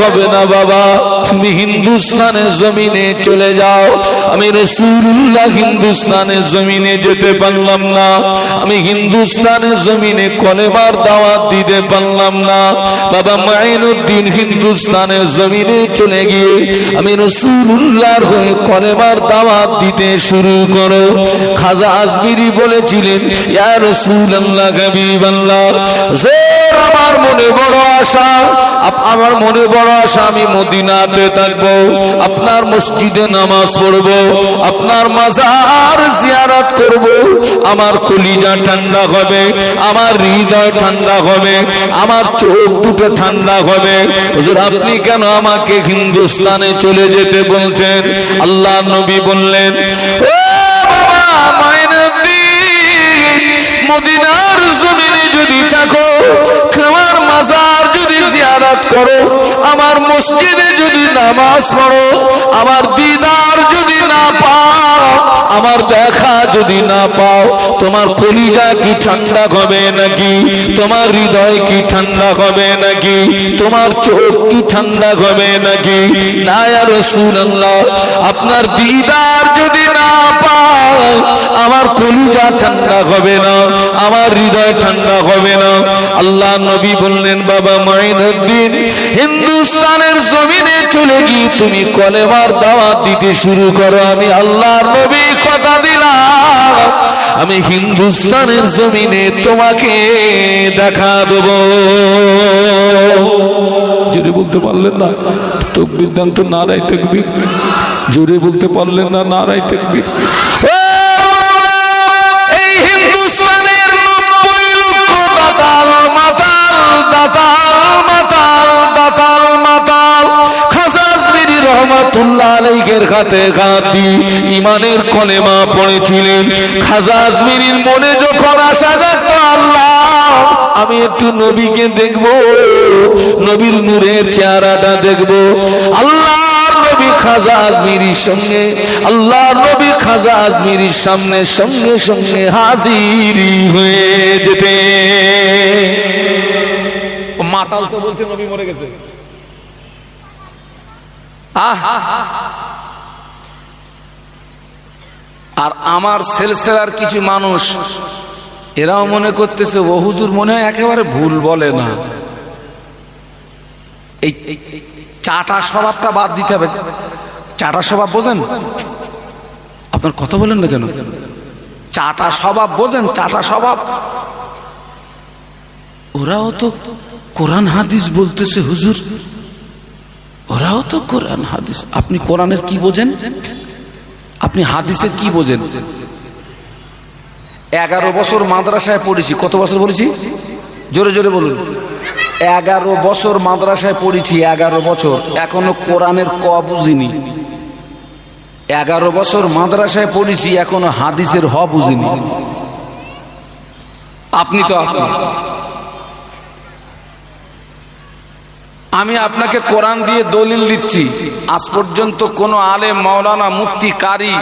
হবে না বাবা, তুমি হিন্দুস্তানের জমিনে চলে যাও। আমি রাসূলুল্লাহ হিন্দুস্তানের জমিনে যেতে পারলাম না, আমি হিন্দুস্তানের জমিনে কলেমার দাওয়াত দিতে পারলাম না। বাবা মাইনুদ্দিন হিন্দুস্তানের জমিনে চলে গিয়ে আমি রাসূলুল্লাহর হয়ে কলেমার দাওয়াত দিতে শুরু করো। খাজা আজমিরি বলেছিলেন, ইয়া রাসূলুল্লাহ হাবিবাল্লাহ, আমার মনে বড় আশা, আমার মনে বড় আশা আমি মদিনাতে থাকবো, আপনার মসজিদে নামাজ পড়বো, আপনার মাজার জিয়ারত করব। আমার কলিজা ঠান্ডা হবে, আমার হৃদয় ঠান্ডা হবে, আমার চোখ দুটো ঠান্ডা হবে। হুজুর আপনি কেন আমাকে হিন্দুস্তানে চলে যেতে বলছেন? আল্লাহ নবী বললেন, ও বাবা মাইনুদ্দিন, মদিনার জমিনে যদি থাকো, আমার মাজার যদি জিয়ারত করো, আমার মসজিদে যদি নামাজ পড়ো, আমার দিদার যদি না পাও, আমার দেখা যদি না পাও, তোমার কলিজা কি ঠান্ডা হবে নাকি? তোমার হৃদয় কি ঠান্ডা হবে নাকি? তোমার চোখ কি ঠান্ডা হবে নাকি? না ইয়া রাসূলুল্লাহ, আপনার দিদার যদি না পাও, আমার কলিজা ঠান্ডা হবে না, আমার হৃদয় ঠান্ডা হবে না। আল্লাহ নবী বললেন, বাবা মাইনুদ্দিন, হিন্দুস্তানের জমিনে চলে গিয়ে তুমি কলেমার দাওয়াত দিতে শুরু করো। আমি আল্লাহর নবী কথা দিলাম, আমি হিন্দুস্তানের জমিনে তোমাকে দেখা দেব। জোরে বলতে পারলেন না? তাকবীর দেন তো, নারায়ে তাকবীর। জোরে বলতে পারলেন না? নারায়ে তাকবীর। এই হিন্দুস্তানের 90 লক্ষ দাতাল মাতাল, দাতাল মাতাল, দাতাল মাতাল খাজা আজমিরি রহমাতুল্লাহ আলাইহির হাতে হাত দিয়ে ঈমানের কলেমা পড়েছিলেন। খাজা আজমিরির মনে যখন আসা যেত, আল্লাহ আমি একটু নবীকে দেখব, নবীর নূরের চেহারাটা দেখব। আল্লাহর নবী খাজা আজমিরির সঙ্গে, আল্লাহর নবী খাজা আজমিরির সামনে সঙ্গে সঙ্গে হাজির হয়ে যেতে। মাতাল তো বলছে নবী মরে গেছে। আর আমার সিলসিলার কিছু মানুষ এরাও মনে করতেছে ও হুজুর মনে হয় একেবারে ভুল বলে না। এই চাটা স্বভাবটা বাদ দিতে হবে। চাটা স্বভাব বোঝেন? আপনার কথা বলেন না কেন? চাটা স্বভাব বোঝেন? চাটা স্বভাব। ওরাও তো কোরআন হাদিস বলতেছে হুজুর, ওরাও তো কোরআন হাদিস। আপনি কোরআনের কি বোঝেন? আপনি হাদিসের কি বোঝেন? 11 বছর মাদ্রাসায় পড়েছি। কত বছর বলেছি? জোরে জোরে বলুন। 11 বছর মাদ্রাসায় পড়েছি, 11 বছর, এখনো কোরআনের ক বুঝিনি। 11 বছর মাদ্রাসায় পড়েছি, এখনো হাদিসের হ বুঝিনি। আপনি তো আপনি। আমি আপনাকে কোরআন দিয়ে দলিল দিচ্ছি, আজ পর্যন্ত কোন আলেম, মাওলানা, মুফতি, কারি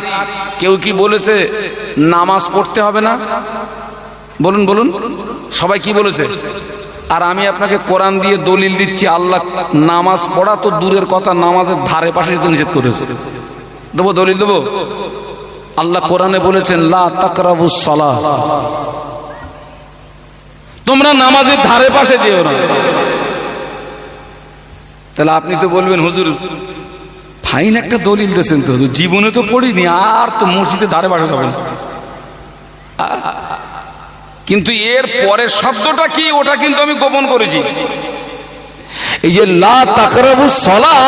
কেউ কি বলেছে নামাজ পড়তে হবে না? বলুন বলুন, সবাই কি বলেছে? আর আমি আপনাকে কোরআন দিয়ে দলিল দিচ্ছি, আল্লাহ নামাজ পড়া তো দূরের কথা, নামাজের ধারে পাশে নিষেধ করেছে। দেবো দলিল দেবো? আল্লাহ কোরআনে বলেছেন, লা তাকরাবুস সালাহ, তোমরা নামাজের ধারে পাশে যেও না। তাহলে আপনি তো বলবেন হুজুর ফাইন একটা দলিল দিয়েছেন তো, জীবনে তো পড়িনি, আর তো মসজিদের ধারে পাশে যাবে না। কিন্তু এর পরের শব্দটা কি, ওটা কিন্তু আমি গোপন করেছি। এই যে লা তাকরাবুস সালাহ,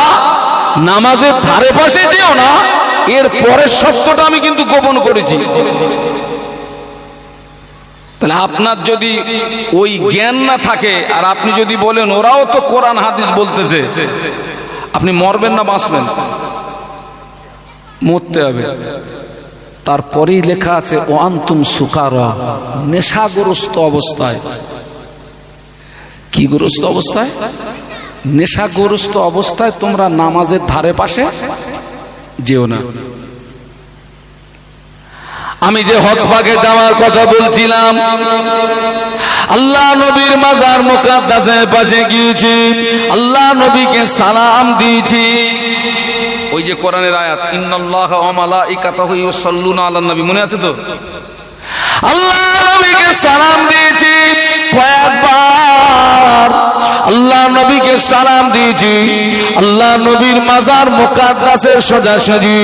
নামাজের ধারে পাশে যেও না, এর পরের শব্দটা আমি কিন্তু গোপন করেছি। তাহলে আপনার যদি ওই জ্ঞান না থাকে, আর আপনি যদি বলেন ওরাও তো কোরআন হাদিস বলতেছে, আপনি মরবেন না বাঁচবেন? মরতে হবে। তারপরেই লেখা আছে ও আনতুম সুকারা, নেশাগ্রস্ত অবস্থায়। কি গ্রস্ত অবস্থায়? নেশাগ্রস্ত অবস্থায় তোমরা নামাজের ধারে পাশে যেও না। আমি যে হজপাকে যাওয়ার কথা বলছিলাম, আল্লাহ নবীর মাজার মুকাদ্দাসের পাশে গিয়েছি, আল্লাহ নবীকে সালাম দিয়েছি। ওই যে কোরআনের আয়াত ইন্নাল্লাহা ওয়া মালাইকাতাহু ইউসাল্লুনা আলান নবী, মনে আছে তো? আল্লাহ নবীকে সালাম দিয়েছি কয়েকবার, আল্লাহ নবীকে সালাম দিয়েছি। আল্লাহ নবীর মাজার মুকাদ্দাসের সোজাসুজি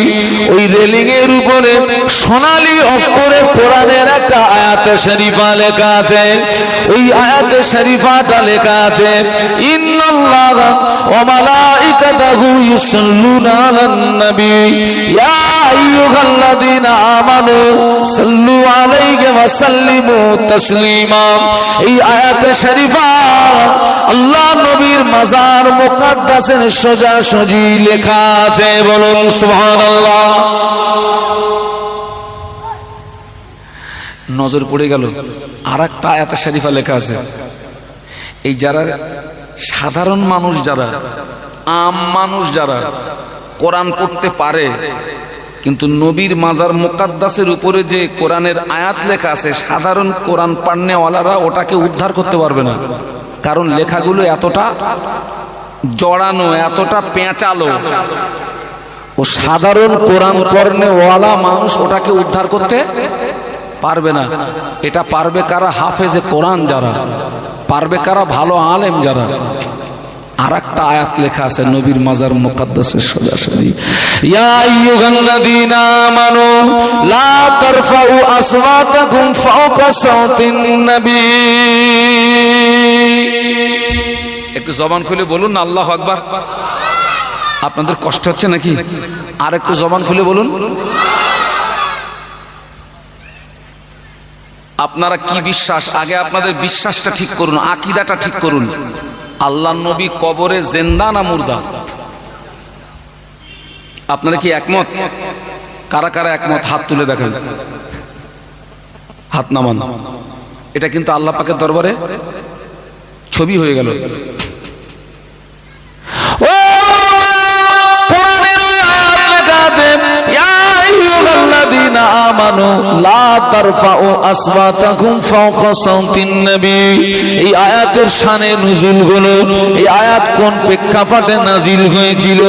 ওই রেলিং এর উপরে সোনালী অক্ষরে কোরআনের একটা আয়াতে শরীফা লেখা আছে। ওই আয়াতে শরীফাটা লেখা আছে ইন্নাল্লাহা ওয়া মালাইকাতাহু ইউসাল্লুনা আলান নবী ইয়া আইয়ুহাল্লাযীনা আমানু সাল্লু আলাইহি ওয়া সাল্লিমু তাসলিমা। এই আয়াতে শরীফা আল্লাহ নবীর মাজার মুকাদ্দাসের সোজাসুজি লেখা আছে, বলুন সুবহানাল্লাহ। নজর পড়ে গেল আরেকটা আয়াতে শরীফা লেখা আছে, এই যারা সাধারণ মানুষ, যারা আম মানুষ, যারা কোরআন পড়তে পারে কিন্তু নবীর মাজার মুকাদ্দাসের উপরে যে কোরআনের আয়াত লেখা আছে, সাধারণ কোরআন পড়নেওয়ালারা ওটাকে উদ্ধার করতে পারবে না, কারণ লেখাগুলো এতটা জড়ানো, এতটা পেঁচালো। ও সাধারণ কোরআন পড়নেওয়ালা মানুষ ওটাকে উদ্ধার করতে পারবে না। এটা পারবে কারা? হাফেজে কোরআন যারা, পারবে কারা? ভালো আলেম যারা। আর একটা আয়াত লেখা আছে নবীর মাজার মুকাদ্দাসের সোজাসুজি ইয়া আইয়ুহাল্লাযীনা আমানু লা তারফাউ আসওয়াতাকুম ফাওকা সাওতিন নবী। একটু জবান খুলে বলুন না আল্লাহু আকবার। আপনাদের কষ্ট হচ্ছে নাকি? আর একটু জবান খুলে বলুন। আপনারা কি বিশ্বাস? আগে আপনাদের বিশ্বাসটা ঠিক করুন, আকীদাটা ঠিক করুন। আল্লাহ নবী কবরে জিন্দা না মুর্দা? আপনারা কি একমত? কারা কারা একমত হাত তুলে দেখেন, হাত নামান। এটা কিন্তু আল্লাহ পাকের দরবারে ছবি হয়ে গেল। আল্লাযীনা আমানু লা তারফাউ আসওয়াতাকুম ফাওকা সাওতিন নবী। এই আয়াতের শানে নুজুল হলো, এই আয়াত কোন প্রেক্ষাপটে নাজিল হয়েছিল?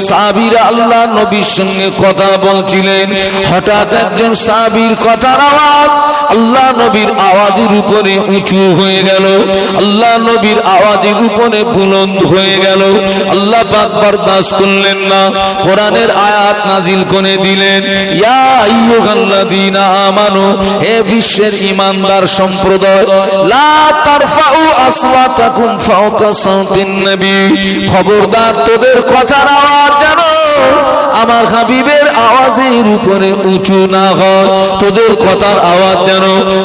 সাহাবীরা আল্লাহ নবীর সঙ্গে কথা বলছিলেন, হঠাৎ একজন সাহাবীর কথার আওয়াজ আল্লাহ নবীর আওয়াজের উপরে উঁচু হয়ে গেল, আল্লাহ নবীর আওয়াজের উপরে বুলন্দ হয়ে গেল। আল্লাহ পাক বরদাস্ত করলেন না, কোরআনের আয়াত নাজিল করে দিলেন ইয়া আইয়ুহাল্লাযীনা আমানু, হে বিশ্বের ঈমানদার সম্প্রদায়, লা তারফাউ আসওয়াতাকুম ফাওকা সাওতিন নবী, খবরদার তোদের কথার আওয়াজ যেন আমার হাবিবের আওয়াজের উপরে উঁচু না হয়, তোদের কথার আওয়াজ যেন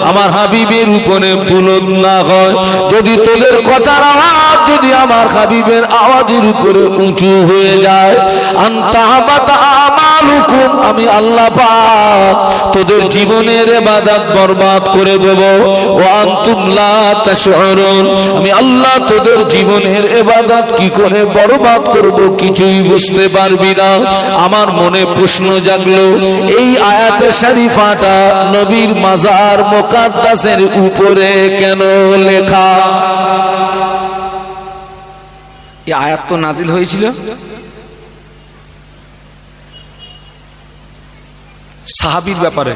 আমার হাবিবের উপরে বুলন্দ না হয়। যদি তোদের কথার আওয়াজ যদি আমার হাবিবের আওয়াজের উপরে উঁচু হয়ে যায়, আনতাহাবাতা আমালুকুম, আমি আল্লাহ পাক তোদের জীবনের ইবাদত বরবাদ করে দেব। ওয়া আনতুম লা তাশউরুন, আমি আল্লাহ তোদের জীবনের ইবাদত কি করে বরবাদ করব কিছুই বুঝতে পারবি না। আমার মনে প্রশ্ন জাগলো, এই আয়াতে শরীফাটা নবীর মাজার মুকাদ্দাসের উপরে কেন লেখা? এই আয়াত তো নাজিল হয়েছিল সাহাবীর ব্যাপারে,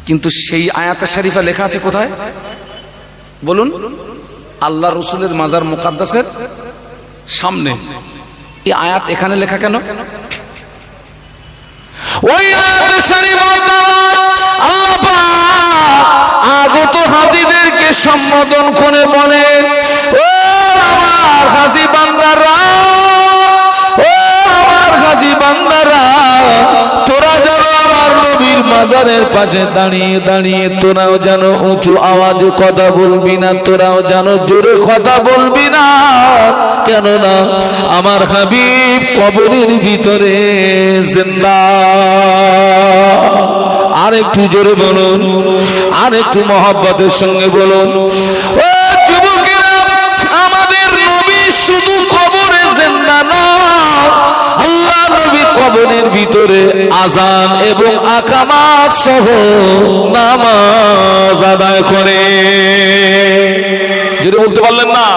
কিন্তু সেই আয়াতে শরীফা লেখা আছে কোথায় বলুন? আল্লাহ রাসূলের মাজার মুকাদ্দাসের সামনে। এই আয়াত এখানে লেখা কেন? ওই আয়াতে শরীফা আল্লাহ পাক আগত হাজীদেরকে সম্বোধন করে বলেন, ও আমার হাজী বান্দারা, ও আমার হাজী বান্দারা, তোরা যেন আমার নবীর মাজারের পাশে দাঁড়িয়ে দাঁড়িয়ে তোরাও যেন উঁচু আওয়াজে কথা বলবি না, তোরাও যেন জোরে কথা বলবি না, কেননা আমার হাবিব কবরের ভিতরে জিন্দা। আর একটু জোরে বলুন, আর একটু মহব্বতের সঙ্গে বলুন। ও যুবকেরা, আমাদের নবী শুধু কবরে জিন্দা না, আল্লাহ নবী কবরের ভিতরে ভিতরে আজান এবং আকামাত সহ নামাজ আদায় করে। যদি বলতে পারলেন না,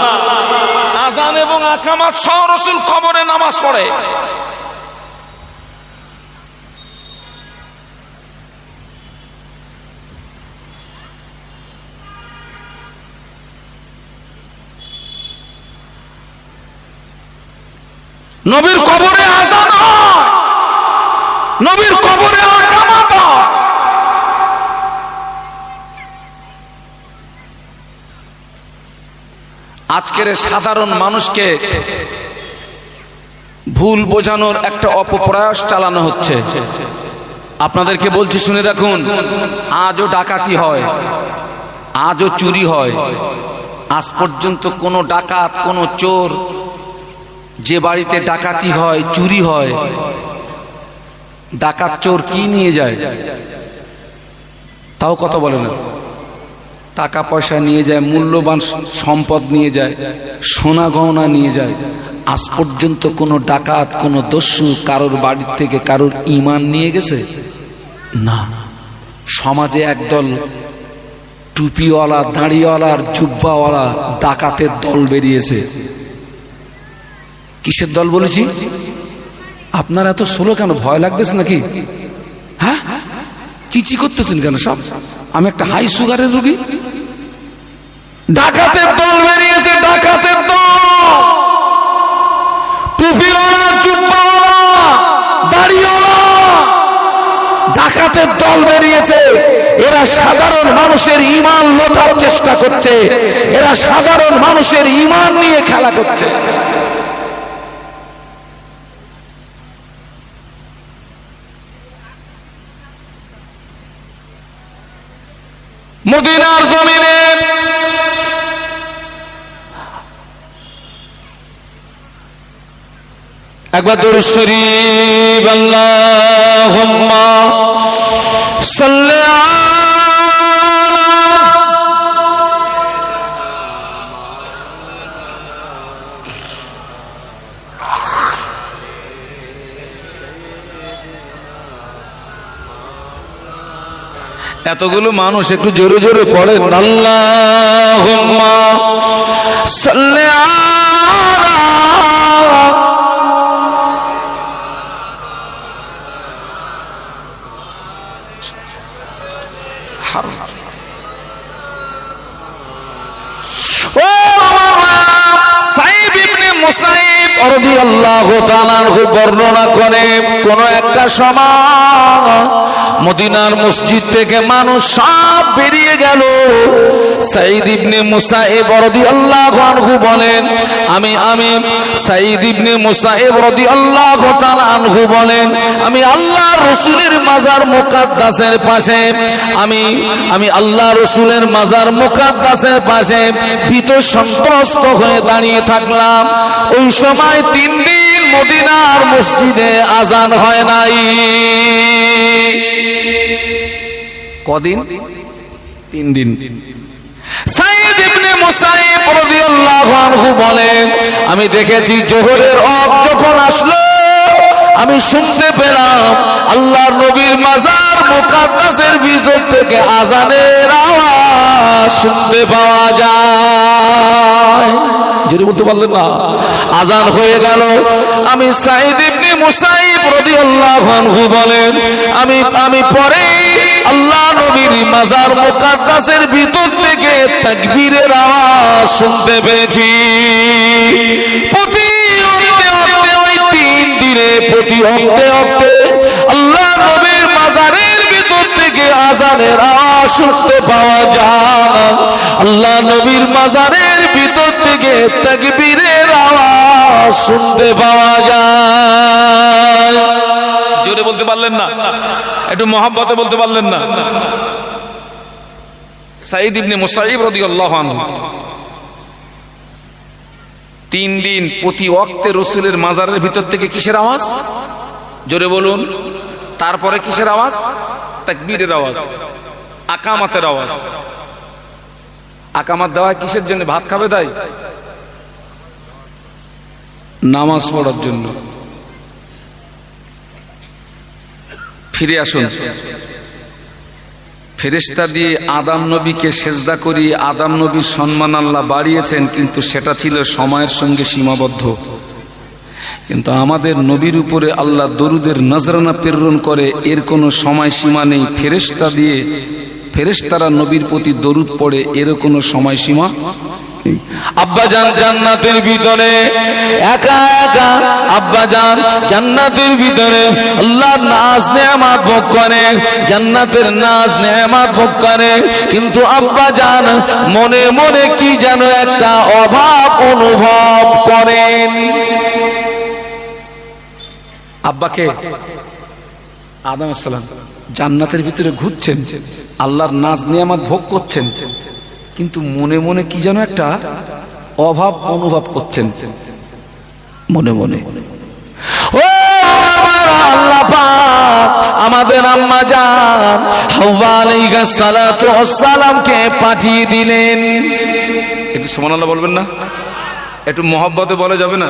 আজান এবং আকামাত সহ রাসূল কবরে নামাজ পড়ে। নবীর কবরে আজান হয়, নবীর কবরে আকামাত হয়। আজকের সাধারণ মানুষকে ভুল বোঝানোর একটা অপপ্রয়াস চালানো হচ্ছে। আপনাদেরকে বলছি, শুনে রাখুন, আজও ডাকাতি হয়, আজও চুরি হয়। আজ পর্যন্ত কোনো ডাকাত, কোনো চোর, যে বাড়িতে ডাকাতি হয়, চুরি হয়, ডাকাত চোর কি নিয়ে যায়? তাও কথা বলে না। টাকা পয়সা নিয়ে যায়, মূল্যবান সম্পদ নিয়ে যায়, সোনা গহনা নিয়ে যায়। আজ পর্যন্ত কোনো ডাকাত, কোনো দস্যু কারোর বাড়ি থেকে কারোর ঈমান নিয়ে গেছে? না। সমাজে একদল টুপিওয়ালা, দাড়িওয়ালার, জুব্বাওয়ালা ডাকাতের দল বেরিয়েছে। কিসের দল বলেছি? আপনার এত স্লো কেন? ভয় লাগতেছে নাকি? হ্যাঁ, চিচি করতেছেন কেন সব? আমি একটা হাই সুগারের রোগী। ডাকাতের দল বেরিয়েছে, ডাকাতের দল, টুপিওয়ালা, জুব্বাওয়ালা, দাড়িওয়ালা ডাকাতের দল বেরিয়েছে। এরা সাধারণ মানুষের ঈমান লোটার চেষ্টা করছে, এরা সাধারণ মানুষের ঈমান নিয়ে খেলা করছে। মদিনার জমিনে একবার দরুদ শরীফ আল্লাহুম্মা সাল্লি এতগুলো মানুষ একটু জোরে জোরে পড়েন, আল্লাহুম্মা সাল্লি আলা সাইদ ইবনে মুসাইব রাদিয়াল্লাহু তাআলা আনহু বর্ণনা করে, কোন একটা সময় মদিনার মসজিদ থেকে মানুষ সব বেরিয়ে গেল। সাইদ ইবনে মুসাইব রাদিয়াল্লাহু আনহু বলেন, আমি সাইদ ইবনে মুসাইব রাদিয়াল্লাহু তাআলা আনহু বলেন, আমি আল্লাহর রাসূলের মাজার মুকাদ্দাসের পাশে, আমি আল্লাহর রাসূলের মাজার মুকাদ্দাসের পাশে ভীত সন্ত্রস্ত হয়ে দাঁড়িয়ে থাকলাম। ওই সময় 3 দিন মদিনার মসজিদে আজান হয় নাই। কদিন? 3 দিন। সাইদ ইবনে মুসাইব রাদিয়াল্লাহু আনহু বলেন, আমি দেখেছি জোহরের ওয়াক্ত যখন আসলো, আমি শুনতে পেলাম আল্লাহর নবীর মাজার মুকাদ্দাসের ভিতর থেকে আজানের আওয়াজ শুনতে পাওয়া যায়। যদি বলতে পারলেন না, আজান হয়ে গেল। আমি সাইদ ইবনে মুসাইব রাদিয়াল্লাহু আনহু বলেন, আমি পরে আল্লাহ নবীর মাজার মুকাদ্দাসের ভিতর থেকে তাকবীরের আওয়াজ শুনতে পেয়েছি। প্রতি অক্তে আল্লাহ নবীর মাজারের ভিতর থেকে আজানের আওয়াজ শুনতে পাওয়া যায়। আল্লাহ নবীর মাজারের ভিতর থেকে তাকবীরের আওয়াজ শুনতে পাওয়া যায়। জোরে বলতে পারলেন না? একটু মহব্বতে বলতে পারলেন না? সাইদ ইবনে মুসাইব রাদিয়াল্লাহু আনহু 3 দিন প্রতি ওয়াক্তে রাসূলের মাজারের ভিতর থেকে কিসের আওয়াজ? জোরে বলুন। তারপরে কিসের আওয়াজ? তাকবীরের আওয়াজ, আকামাতের আওয়াজ। আকামাত দেওয়া কিসের জন্য? ভাত খাবে তাই? নামাজ পড়ার জন্য। ফিরে আসুন। ফেরেশতা দিয়ে আদম নবীকে সেজদা করিয়ে আদম নবীর সম্মান আল্লাহ বাড়িয়েছেন, কিন্তু সেটা ছিল সময়ের সঙ্গে সীমাবদ্ধ। কিন্তু আমাদের নবীর উপরে আল্লাহ দরুদের নজরানা প্রেরণ করে, এর কোনো সময় সীমা নেই। ফেরেশতারা নবীর প্রতি দরুদ পড়ে, এর কোনো সময় সীমা। আব্বাজান জান্নাতের ভিতরে একা একা, আব্বাজান জান্নাতের ভিতরে আল্লাহর নাজ নেয়ামত ভোগ করে, জান্নাতের নাজ নেয়ামত ভোগ করে, কিন্তু আব্বাজান মনে মনে কি যেন একটা অভাব অনুভব করেন। আব্বাকে আদম আলাইহিস সালাম জান্নাতের ভিতরে ঘুরছেন, আল্লাহর নাজ নিয়ামত ভোগ করছেন, কিন্তু মনে মনে কি যেন একটা অভাব অনুভব করছেন মনে মনে। ও আমার আল্লাহ পাক আমাদের আম্মা জান হাওয়া আলাইহিস সালাতু ওয়াস সালামকে পাঠিয়ে দিলেন। একটু সুবহানাল্লাহ বলবেন না? একটু মহব্বতে বলা যাবে না?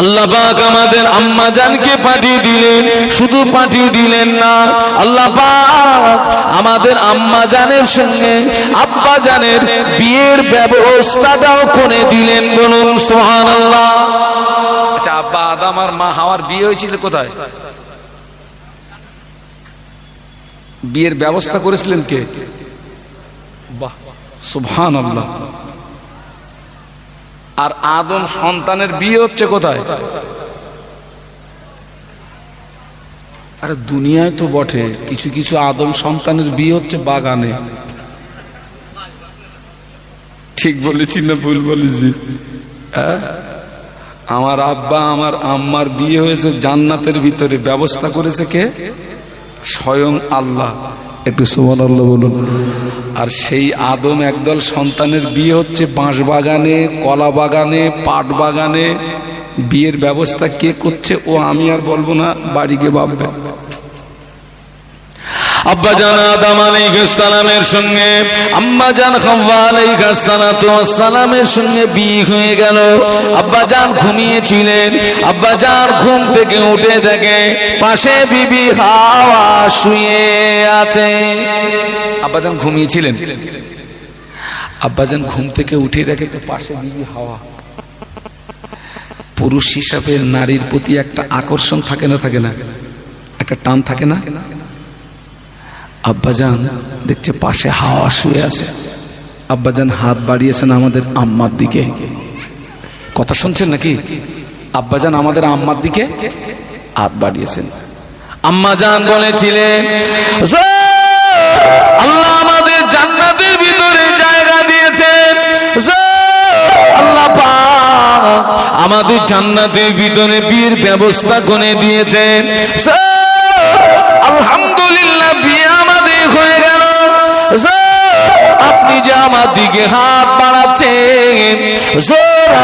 আল্লাহ পাক আমাদের আম্মা জানকে পাঠিয়ে দিলেন, শুধু পাঠিয়ে দিলেন না, আল্লাহ পাক আমাদের আম্মা জানের সঙ্গে আব্বা জানের বিয়ের ব্যবস্থাটাও করে দিলেন। বলুন সুবহানাল্লাহ। আচ্ছা, আব্বা আদম আর মা হাওয়ার বিয়ে হয়েছিল কোথায়? বিয়ের ব্যবস্থা করেছিলেন কে? বাহ, সুবহানাল্লাহ। আর আদম সন্তানের বিয়ে হচ্ছে কোথায়? আরে দুনিয়ায় তো বটে, কিছু কিছু আদম সন্তানের বিয়ে হচ্ছে বাগানে। ঠিক বলেছি না ভুল বলেছি? আমার আব্বা আমার আম্মার বিয়ে হয়েছে জান্নাতের ভিতরে, ব্যবস্থা করেছে কে? স্বয়ং আল্লাহ। একটু সুবহানাল্লাহ বলুন। আর সেই আদম একদল সন্তানের বিয়ে হচ্ছে বাঁশ বাগানে, কলা বাগানে, পাট বাগানে। বিয়ের ব্যবস্থা কে করছে ও আমি আর বলবো না, বাড়ি গিয়ে ভাববে। আব্বাজান আদম আলাইহিস সালামের সঙ্গে আম্মাজান হাওয়া আলাইহিস সালাতু ওয়াস সালামের সঙ্গে বিয়ে হয়ে গেল। আব্বাজান ঘুমিয়েছিলেন, আব্বাজান ঘুম থেকে উঠে দেখে পাশে বিবি হাওয়া শুয়ে আছে। আব্বাজান ঘুমিয়েছিলেন, আব্বাজান ঘুম থেকে উঠে দেখে তো পাশে বিবি হাওয়া। পুরুষ হিসাবে নারীর প্রতি একটা আকর্ষণ থাকে না? থাকে না? একটা টান থাকে না? আব্বাজান দেখছে পাশে হাওয়া শুয়ে আছে। আব্বাজান হাত বাড়িয়েছেন আমাদের আম্মার দিকে। কথা শুনছেন নাকি? আব্বাজান আমাদের আম্মার দিকে হাত বাড়িয়েছেন। আম্মাজান বলেছিলেন, আল্লাহ আমাদের জান্নাতের ভিতরে জায়গা দিয়েছেন, আল্লাহ পাক আমাদের জান্নাতের ভিতরে বিয়ের ব্যবস্থা করে দিয়েছেন। আলহামদুলিল্লাহ, বিয়ে আমাদের হয়ে গেল। আপনি যে আমার দিকে হাত বাড়াচ্ছেন,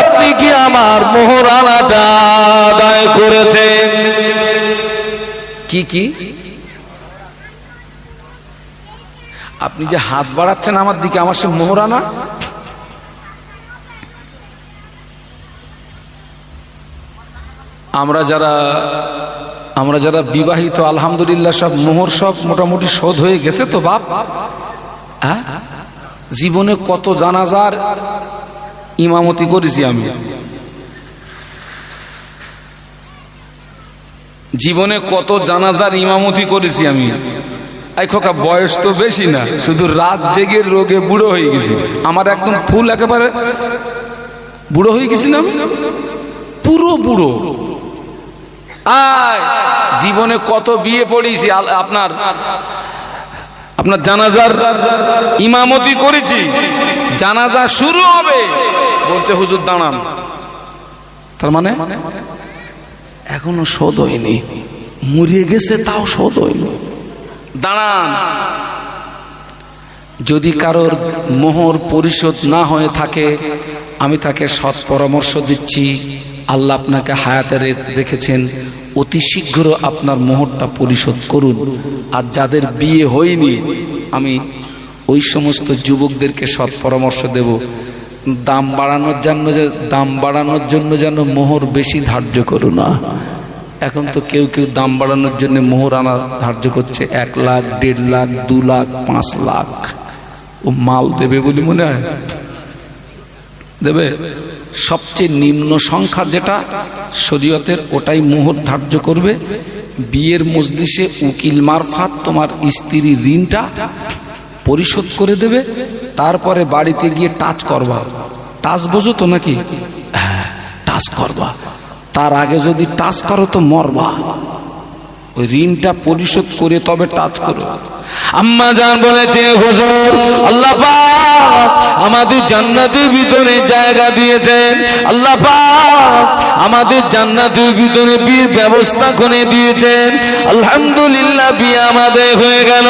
আপনি কি আমার মোহরানাটা আদায় করেছেন? কি কি? আপনি যে হাত বাড়াচ্ছেন আমার দিকে, আমার সে মোহরানা? আমরা যারা বিবাহিত, আলহামদুলিল্লাহ সব মোহর সব মোটামুটি শোধ হয়ে গেছে তো বাপ? হ্যাঁ, জীবনে কত জানাজার ইমামতি করেছি আমি, জীবনে কত জানাজার ইমামতি করেছি আমি। এই খোকা, বয়স তো বেশি না, শুধু রাত জেগে রোগে বুড়ো হয়ে গেছি। আমার একদম ফুল একেবারে বুড়ো হয়ে গেছি না আমি, পুরো বুড়ো। জীবনে কত বিয়ে পড়েছি, আপনার জানাজার ইমামতি করেছি। জানাজা শুরু হবে, বলছে হুজুর দাঁড়ান। তার মানে এখনো শোধ হয়নি, মরিয়ে গেছে তাও শোধ হয়নি, দাঁড়ান। যদি কারোর মোহর পরিশোধ না হয়ে থাকে, আমি তাকে সৎ পরামর্শ দিচ্ছি, আল্লাহ আপনাকে হায়াতে রেখেছেন, অতি শীঘ্র আপনার মোহরটা পরিশোধ করুন। আর যাদের বিয়ে হয়নি, আমি ওই সমস্ত যুবকদেরকে সৎ পরামর্শ দেব, দাম বাড়ানোর জন্য যেন মোহর বেশি ধার্য করো না। এখন তো কেউ কেউ দাম বাড়ানোর জন্য মোহরানা ধার্য করছে 1 লাখ, 1.5 লাখ, 2 লাখ, 5 লাখ। ও মাল দেবে বলে মনে হয়? দেবে? সবচেয়ে নিম্ন সংখ্যা যেটা শরীয়তের, ওটাই মোহর ধার্য করবে। বিয়ের মজলিসে উকিল মারফাত তোমার স্ত্রীর ঋণটা পরিশোধ করে দেবে। তারপরে বাড়িতে গিয়ে টাচ করবা। টাচ বোঝো তো নাকি? হ্যাঁ, টাচ করবা। তার আগে যদি টাচ করো তো মরবা। ওই ঋণটা পরিশোধ করে তবে টাচ করো। আম্মা জান বলেছে, হুজুর আল্লাহ পাক আমাদের জান্নাতের ভিতরে জায়গা দিয়েছেন, আল্লাহ পাক আমাদের জান্নাতের ভিতরে বিয়ের ব্যবস্থা করে দিয়েছেন, আলহামদুলিল্লাহ বিয়ে আমাদের হয়ে গেল।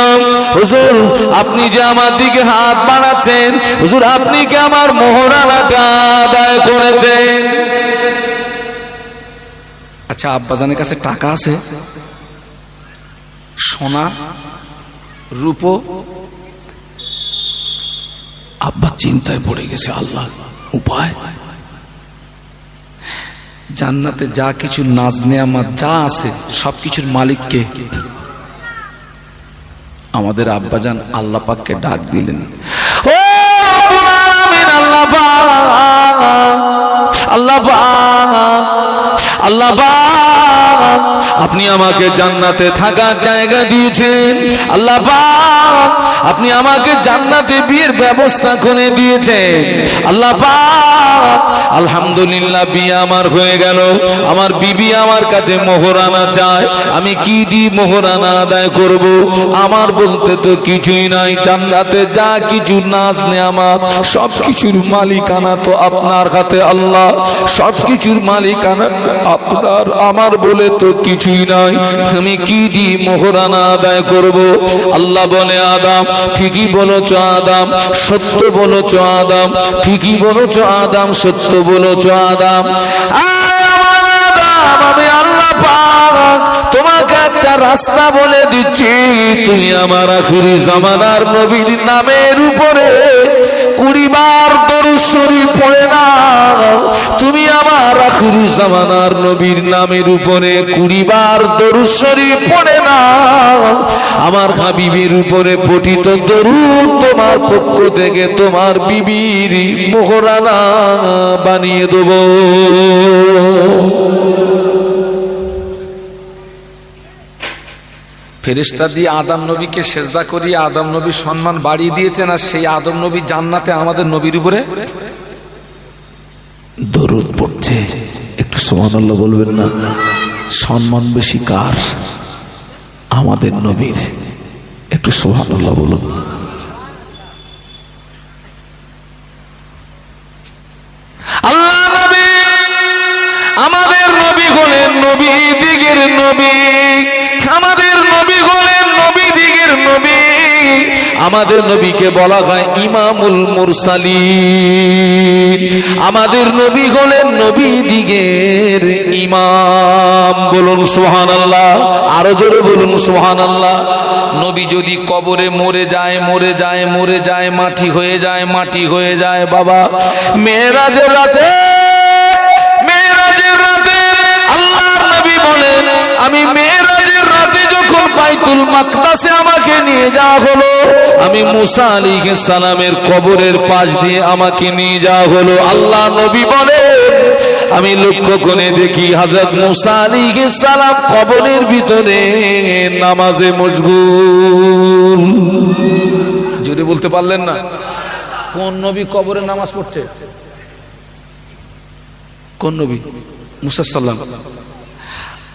হুজুর আপনি যে আমার দিকে হাত বাড়াচ্ছেন, হুজুর আপনি কি আমার মোহরানাটা আদায় করেছেন? আচ্ছা, আব্বাজানের কাছে টাকা আছে, সোনা রূপো, আব্বা চিন্তায় পড়ে গেছে, আল্লাহ উপায়? জান্নাতে যা কিছু নাজ নেয়ামত যা আছে সবকিছুর মালিককে? আমাদের আব্বাজান আল্লাহ পাককে ডাক দিলেন, ও আল্লাহ পাক, আল্লাহ পাক, আল্লাহ পাক আপনি আমাকে জান্নাতে থাকার জায়গা দিয়েছেন, আল্লাহ পাক আপনি আমাকে জান্নাতে বিয়ের ব্যবস্থা করে দিয়েছেন, আল্লাহ পাক আলহামদুলিল্লাহ বিয়ে আমার হয়ে গেল। আমার বিবি আমার কাছে মোহরানা চায়, আমি কি দিয়ে মোহরানা আদায় করব? আমার বলতে তো কিছুই নাই। জান্নাতে যা কিছু নাজ নেয়ামত সবকিছুর মালিকানা তো আপনার হাতে, আল্লাহ সবকিছুর মালিকানা আপনার, আমার বলে তো কিছুই নাই। আমি কি দিয়ে মোহরানা আদায় করব? আল্লাহ বলে, আদম ঠিকই বলেছ, আদম সত্য বলেছ, আদম ঠিকই বলেছ, আদম সত্য বলেছ, আদম। আমি আল্লাহ পাক তোমাকে একটা রাস্তা বলে দিচ্ছি, তুমি আমার আখিরি জামানার নবীর নামের উপরে 20 বার দরুদ শরীফ পড়ে নাও। তুমি আমার আখিরি জামানার নবীর নামের উপরে 20 বার দরুদ শরীফ পড়ে নাও। আমার হাবিবের উপরে পঠিত দরুদ তোমার পক্ষ থেকে তোমার বিবির মোহরানা বানিয়ে দেব। ফেরেশতা দিয়ে আদম নবীকে সেজদা করিয়ে আদম নবীর সম্মান বাড়িয়ে দিয়েছেন, আর সেই আদম নবী জান্নাতে আমাদের নবীর উপরে দরুদ পড়ছে। একটু সুবহানাল্লাহ বলবেন না? সম্মান বেশি কার? আমাদের নবীর। একটু সুবহানাল্লাহ বলুন। আল্লাহ নবী আমাদের নবী হলেন নবী দিগের নবী, আমাদের নবী হলেন নবী দিগের নবী। আমাদের নবীকে বলা হয় ইমামুল মুরসালিন। আমাদের নবী হলেন নবী দিগের ইমাম। বলুন সুবহানাল্লাহ, আরো জোরে বলুন সুবহানাল্লাহ। নবী যদি কবরে মরে যায়, মরে যায়, মরে যায়, মাটি হয়ে যায়, মাটি হয়ে যায়, বাবা মেরাজের রাতে, মেরাজের রাতে আল্লাহর নবী বলেন, আমি মেরাজের রাতে যখন বাইতুল মাকদাসে আমাকে নিয়ে যাওয়া হলো, আমি মুসা আলাইহিস সালামের কবরের পাশ দিয়ে আমাকে নিয়ে যাওয়া হলো। আল্লাহ নবী বলেন, আমি লক্ষ্য করে দেখি হযরত মুসা আলাইহিস সালাম কবরের ভিতরে নামাজে মশগুল। যদি বলতে পারলেন না, কোন নবী কবরে নামাজ পড়ছে? কোন নবী? মুসা সাল্লাম।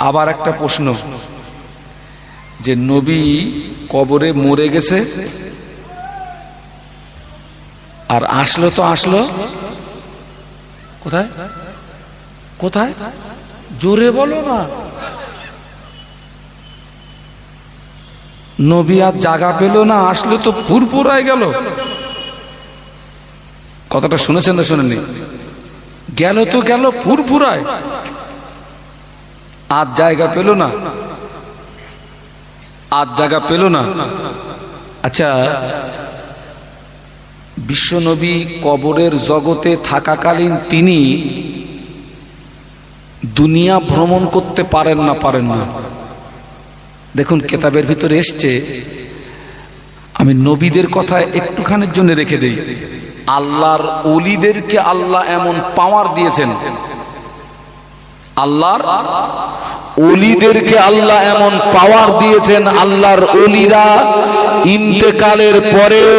আবার একটা প্রশ্ন, যে নবী কবরে মরে গেছে আর আসলো, তো আসলো কোথায়? কোথায়? জোরে বলো না। নবী আর জায়গা পেল না, আসলো তো ফুরফুরায় গেল। কথাটা শুনেছেন না শুনেননি? গেল তো গেল ফুরফুরায়, আর জায়গা পেল না, আর জায়গা পেল না। আচ্ছা, বিশ্বনবী কবরের জগতে থাকাকালীন তিনি দুনিয়া ভ্রমণ করতে পারেন না। দেখুন কেতাবের ভিতরে এসছে, আমি নবীদের কথা একটুখানির জন্য রেখে দেই। আল্লাহর ওলিদেরকে আল্লাহ এমন পাওয়ার দিয়েছেন, আল্লাহর ওলিদেরকে আল্লাহ এমন পাওয়ার দিয়েছেন, আল্লাহর ওলিরা ইন্তেকালের পরেও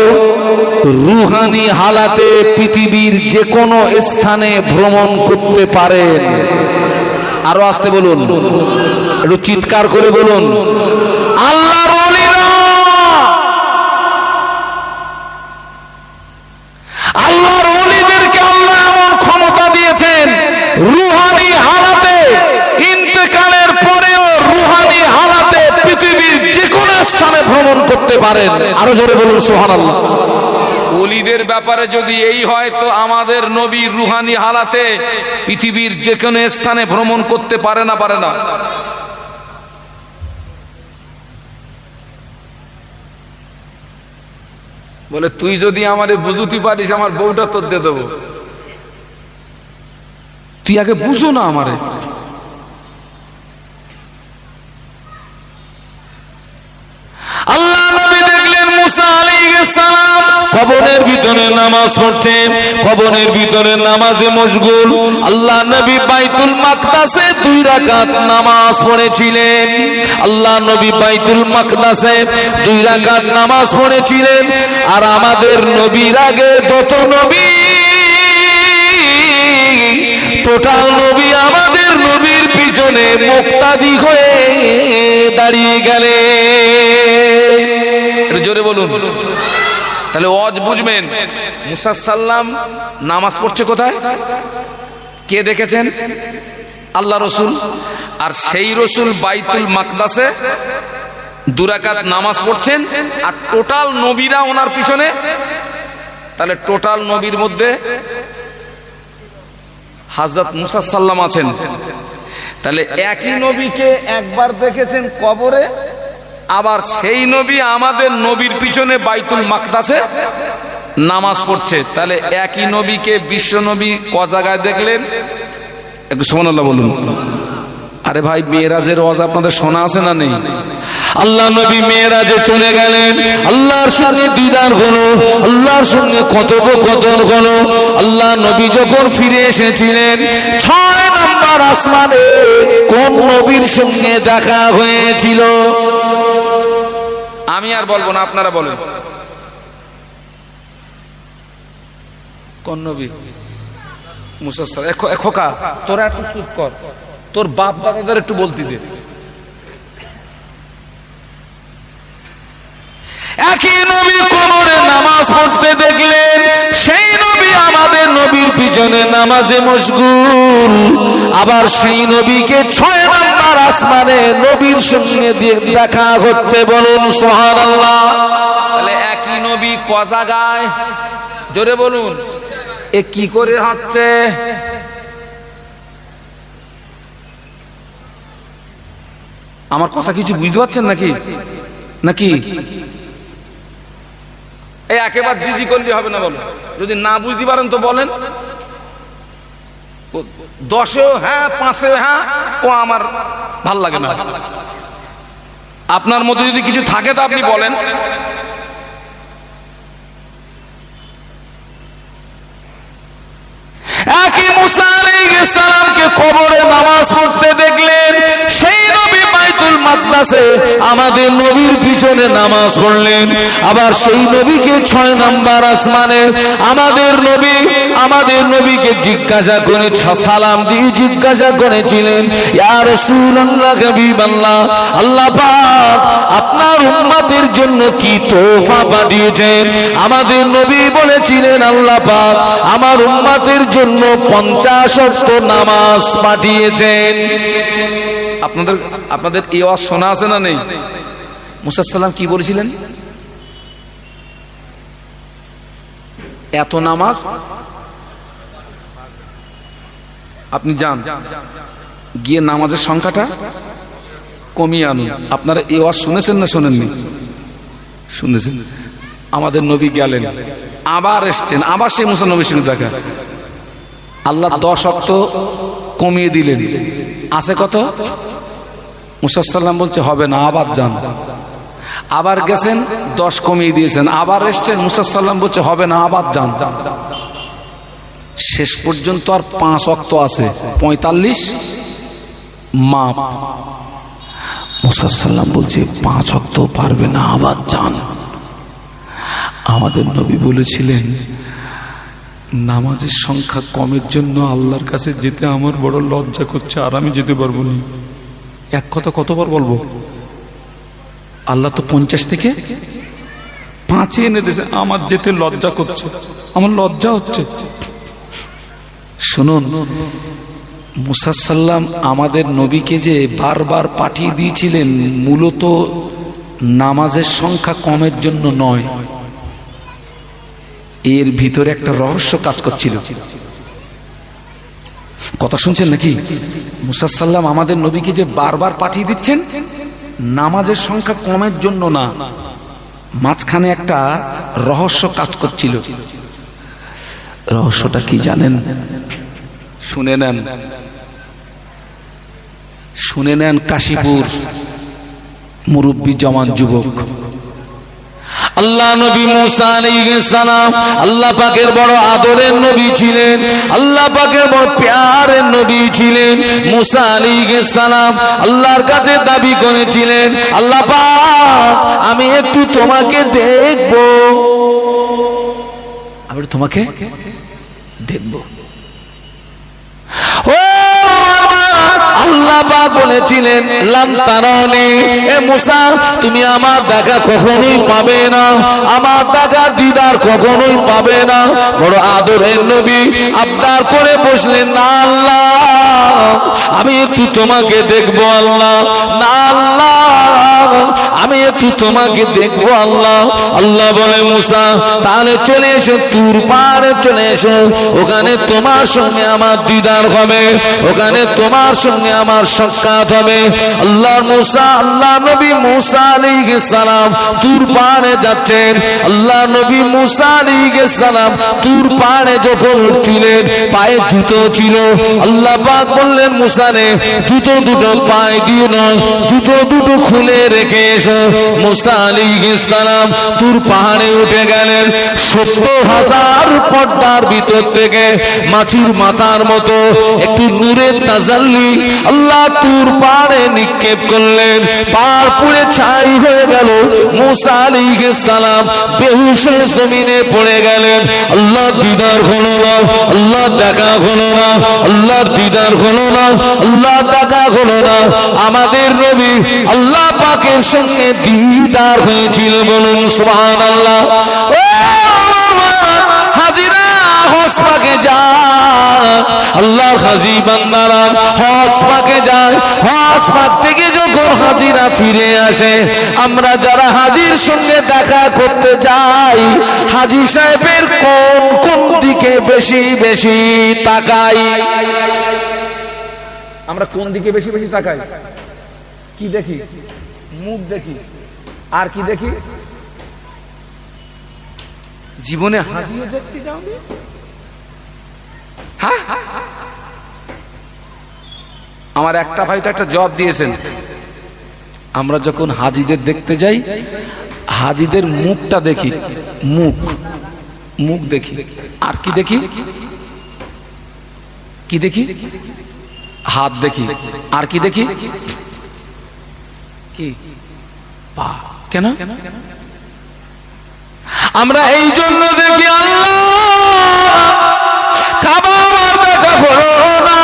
রুহানি হালাতে পৃথিবীর যে কোনো স্থানে ভ্রমণ করতে পারেন। আরো আসতে বলুন, একটু চিৎকার করে বলুন, আল্লাহর ওলিরা, আল্লাহর ওলিদেরকে আল্লাহ এমন ক্ষমতা দিয়েছেন, রুহানি হালাতে ইন্তেকালের পরেও রুহানি হালাতে পৃথিবীর যে কোনো স্থানে ভ্রমণ করতে পারেন। আরো জোরে বলুন সুবহানাল্লাহ। ওলিদের ব্যাপারে যদি এই হয়, তো আমাদের নবী রুহানি হালাতে পৃথিবীর যে কোনো স্থানে ভ্রমণ করতে পারে না? বলে তুই যদি আমারে বুঝুতে পারিস, আমার বউটা তোর দিয়ে দেবো। তুই আগে বুঝো না আমারে। আল্লাহ নবী দেখলেন মুসা আলাইহিস সালাম কবরের ভিতরে নামাজ পড়ছেন, কবরের ভিতরে নামাজে মশগুল। আল্লাহ নবী বাইতুল মাকদাসে 2 রাকাত নামাজ পড়েছিলেন। আল্লাহ নবী বাইতুল মাকদাসে 2 রাকাত নামাজ পড়েছিলেন। আর আমাদের নবীর আগে যত নবী, টোটাল নবী আমাদের নবীর পিছনে মুক্তাদি হয়ে দাঁড়িয়ে গেলেন। জোরে বলুন। তাহলে ওয়াজ বুঝবেন, মুসা সাল্লাম নামাজ পড়ছে কোথায়? কে দেখেছেন? আল্লাহ রসুল। আর সেই রসুল বাইতুল মাকদাসে 2 রাকাত নামাজ পড়ছেন, আর টোটাল নবীরা ওনার পিছনে। তাহলে টোটাল নবীর মধ্যে হযরত মুসা সাল্লাম আছেন। তাহলে একই নবীকে একবার দেখেছেন কবরে, আবার সেই নবী আমাদের নবীর পিছনে বাইতুল মাকদাসে নামাজ পড়ছে। তাহলে একই নবীকে বিশ্ব নবী ক জায়গায় দেখলেন? একটু সুবহানাল্লাহ বলুন। আরে ভাই, মেরাজের ওয়াজ আপনাদের শোনা আছে না নেই? আল্লাহ নবী মেরাজে চলে গেলেন, আল্লাহর সঙ্গে দিদার হলো, আল্লাহর সঙ্গে কথোপকথন হলো। আল্লাহ নবী যখন ফিরে এসেছিলেন, 6 নম্বর আসমানে কোন নবীর সঙ্গে দেখা হয়েছিল? আমি আর বলবো না, আপনারা বলেন। কোন নবী? মুসা সাল্লাল্লাহু আলাইহি ওয়াসাল্লাম। খোকা, তোরা একটু চুপ কর, তোর বাপ দাদাদের একটু বলতে দে। একই নবী কবরে নামাজ পড়তে দেখলেন, সেই নবী আমাদের নবীর পিছনে নামাজে মশগুল। আবার সেই নবীকে 6 নম্বর আসমানে নবীর সঙ্গে দেখা হচ্ছে। বলুন সুবহানাল্লাহ। তাহলে একই নবী ক জায়গায়? জোরে বলুন। এ কি করে হচ্ছে? আমার কথা কিছু বুঝতে পারছেন নাকি? এই একেবারে জিজি করলে হবে না, বলো। যদি না বুঝতে পারেন তো বলেন। 10এও হ্যাঁ, 5এও হ্যাঁ, ও আমার ভাল লাগে না। আপনার মধ্যে যদি কিছু থাকে তো আপনি বলেন। একই মুসা আলাইহিস সালামকে কবরে নামাজ পড়তে দেখলেন, সেই নবী বাইতুল মাকদাসে আমাদের নবীর পিছনে নামাজ পড়লেন। আবার সেই নবীকে 6 নম্বর আসমানে আমাদের নবীকে জিজ্ঞাসা করে, সালাম দিয়ে জিজ্ঞাসা করেছিলেন, ইয়া রাসূলুল্লাহ, হাবিবাল্লাহ, আল্লাহ পাক আপনার উম্মতের জন্য কি তোহফা পাঠিয়েছেন? আমাদের নবী বলেছিলেন, আল্লাহ পাক আমার উম্মতের জন্য 50 ওয়াক্ত নামাজ পাঠিয়েছেন। আপনাদের এই ওয়াজ শোনা আছে না নেই? মুসা সাল্লাম কি বলেছিলেন? এত নামাজ আপনি যান, গিয়ে নামাজের সংখ্যাটা কমিয়ে আনুন। আপনারা এই ওয়াজ শুনেছেন না শোনেননি? শুনেছেন। আমাদের নবী গেলেন, আবার এসছেন, আবার সেই মুসা নবীর সঙ্গে দেখা। আল্লাহ 10 ওয়াক্ত কমিয়ে দিলেন, আছে কত? মুসা সাল্লাম বলছে হবে না, আবার যান। আবার গেছেন, 10 কমিয়ে দিয়েছেন, আবার এসছেন, মুসা সাল্লাম বলছে হবে না, আবার যান। শেষ পর্যন্ত আর 5 ওয়াক্ত আছে, 45 মাপ। মুসা সাল্লাম বলছে 5 ওয়াক্ত পারবে না, আবার যান। আমাদের নবী বলেছিলেন নামাজের সংখ্যা কমের জন্য আল্লাহর কাছে যেতে আমার বড় লজ্জা করছে, আর আমি যেতে পারবো না। এক কথা কতবার বলবো? আল্লাহ তো 50 থেকে 5 এনে দিয়েছে, আমার যেতে লজ্জা করছে, আমার লজ্জা হচ্ছে। শুনুন, মুসা সাল্লাম আমাদের নবীকে যে বারবার পাঠিয়ে দিয়েছিলেন মূলত নামাজের সংখ্যা কমের জন্য নয়, এর ভিতরে একটা রহস্য কাজ করছিল। কথা শুনছেন নাকি? মুসা সাল্লাম আমাদের নবীকে যে বারবার পাঠিয়ে দিচ্ছেন নামাজের সংখ্যা কমের জন্য না, মাঝখানে একটা রহস্য কাজ করছিল। রহস্যটা কি জানেন? শুনে নেন, শুনে নেন। কাশীপুর মুরব্বী জওয়ান যুবক, আল্লাহ নবী মুসা আলাইহিস সালাম আল্লাহ পাকের বড় আদরের নবী ছিলেন, আল্লাহ পাকের বড় প্যারের নবী ছিলেন। মুসা আলাইহিস সালাম আল্লাহর কাছে দাবি করেছিলেন, আল্লাহ পাক আমি একটু তোমাকে দেখব, আমি তোমাকে দেখব। ও আল্লাহ পাক বলেছিলেন লাম তারানি, এ মুসা তুমি আমার দেখা কখনোই পাবে না, আমার দেখা দিদার কখনোই পাবে না। বড় আদরের নবী আবদার করে বসলেন, না আল্লাহ আমি একটু তোমাকে দেখবো, আল্লাহ না আল্লাহ আমি একটু তোমাকে দেখবো আল্লাহ। আল্লাহ বলে মুসা তাহলে চলে এসো, তুর পাহাড়ে চলে এসো, ওখানে তোমার সঙ্গে আমার দিদার হবে, ওখানে তোমার সঙ্গে আমার সাক্ষাৎ হবে। আল্লাহ মুসা আল্লাহ নবী মুসা আলাইহিস সালাম তুর পাহাড়ে যাচ্ছেন। আল্লাহ নবী মুসা আলাইহিস সালাম তুর পাহাড়ে যখন উঠছিলেন পায়ে জুতো ছিল। আল্লাহ পাক বললেন মুসা রে জুতো দুটো পায়ে দিয়ে নয়, জুতো দুটো খুলে রেখে এসো। মুসা আলাইহিস সালাম তুর পাহাড়ে উঠে গেলেন। 70,000 পর্দার ভিতর থেকে মাছির মাথার মতো একটু নূরের তাজাল্লি আল্লাহ তুর পাহাড়ে নিক্ষেপ করলেন, পাহাড় পুড়ে ছাই হয়ে গেল। মুসা আলাইহিস সালাম বেহুশ হয়ে জমিনে পড়ে গেলেন। আল্লাহ দিদার হলো না, আল্লাহ দেখা হলো না, আল্লাহর দিদার হলো না, আল্লাহ দেখা হলো না। আমাদের নবী আল্লাহ পাকের সঙ্গে দিদার হয়েছিল, বলুন সুবহানাল্লাহ। হাজিরা হজ পাকে যায়, আল্লাহর হাজি বান্দারা হজ পাকে যায়, হজ পাক থেকে যখন হাজিরা ফিরে আসে, আমরা যারা হাজির সঙ্গে দেখা করতে যাই হাজি সাহেবের কোন কোন দিকে বেশি বেশি তাকাই? আমরা কোন দিকে বেশি বেশি তাকাই? কি দেখি? মুখ দেখি। আর কি দেখি? জীবনে হাজিও দেখতে যাওনি? হ্যাঁ, আমার একটা ভাই তো একটা জব দিয়েছেন, আমরা যখন হাজিদের দেখতে যাই হাজিদের মুখটা দেখি, মুখ মুখ দেখি। আর কি দেখি? কি দেখি? হাত দেখি। আর কি দেখি? কি? পা। কেন? আমরা এই জন্য দেখি আল্লাহ কাবা দেখা হলো না।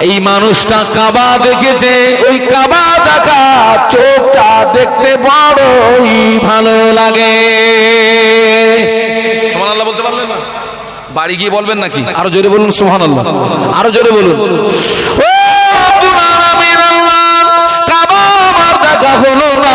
এই মানুষটা কাবা দেখেছে, ওই কাবা দেখা চোখটা দেখতে বড়ই ভালো লাগে। সুবহানাল্লাহ বলতে পারলেন না? বাড়ি গিয়ে বলবেন নাকি? আরো জোরে বলুন সুবহানাল্লাহ, আরো জোরে বলুন। ও রব্বুল আলামিন, আল্লাহ কাবা দেখা হলো না।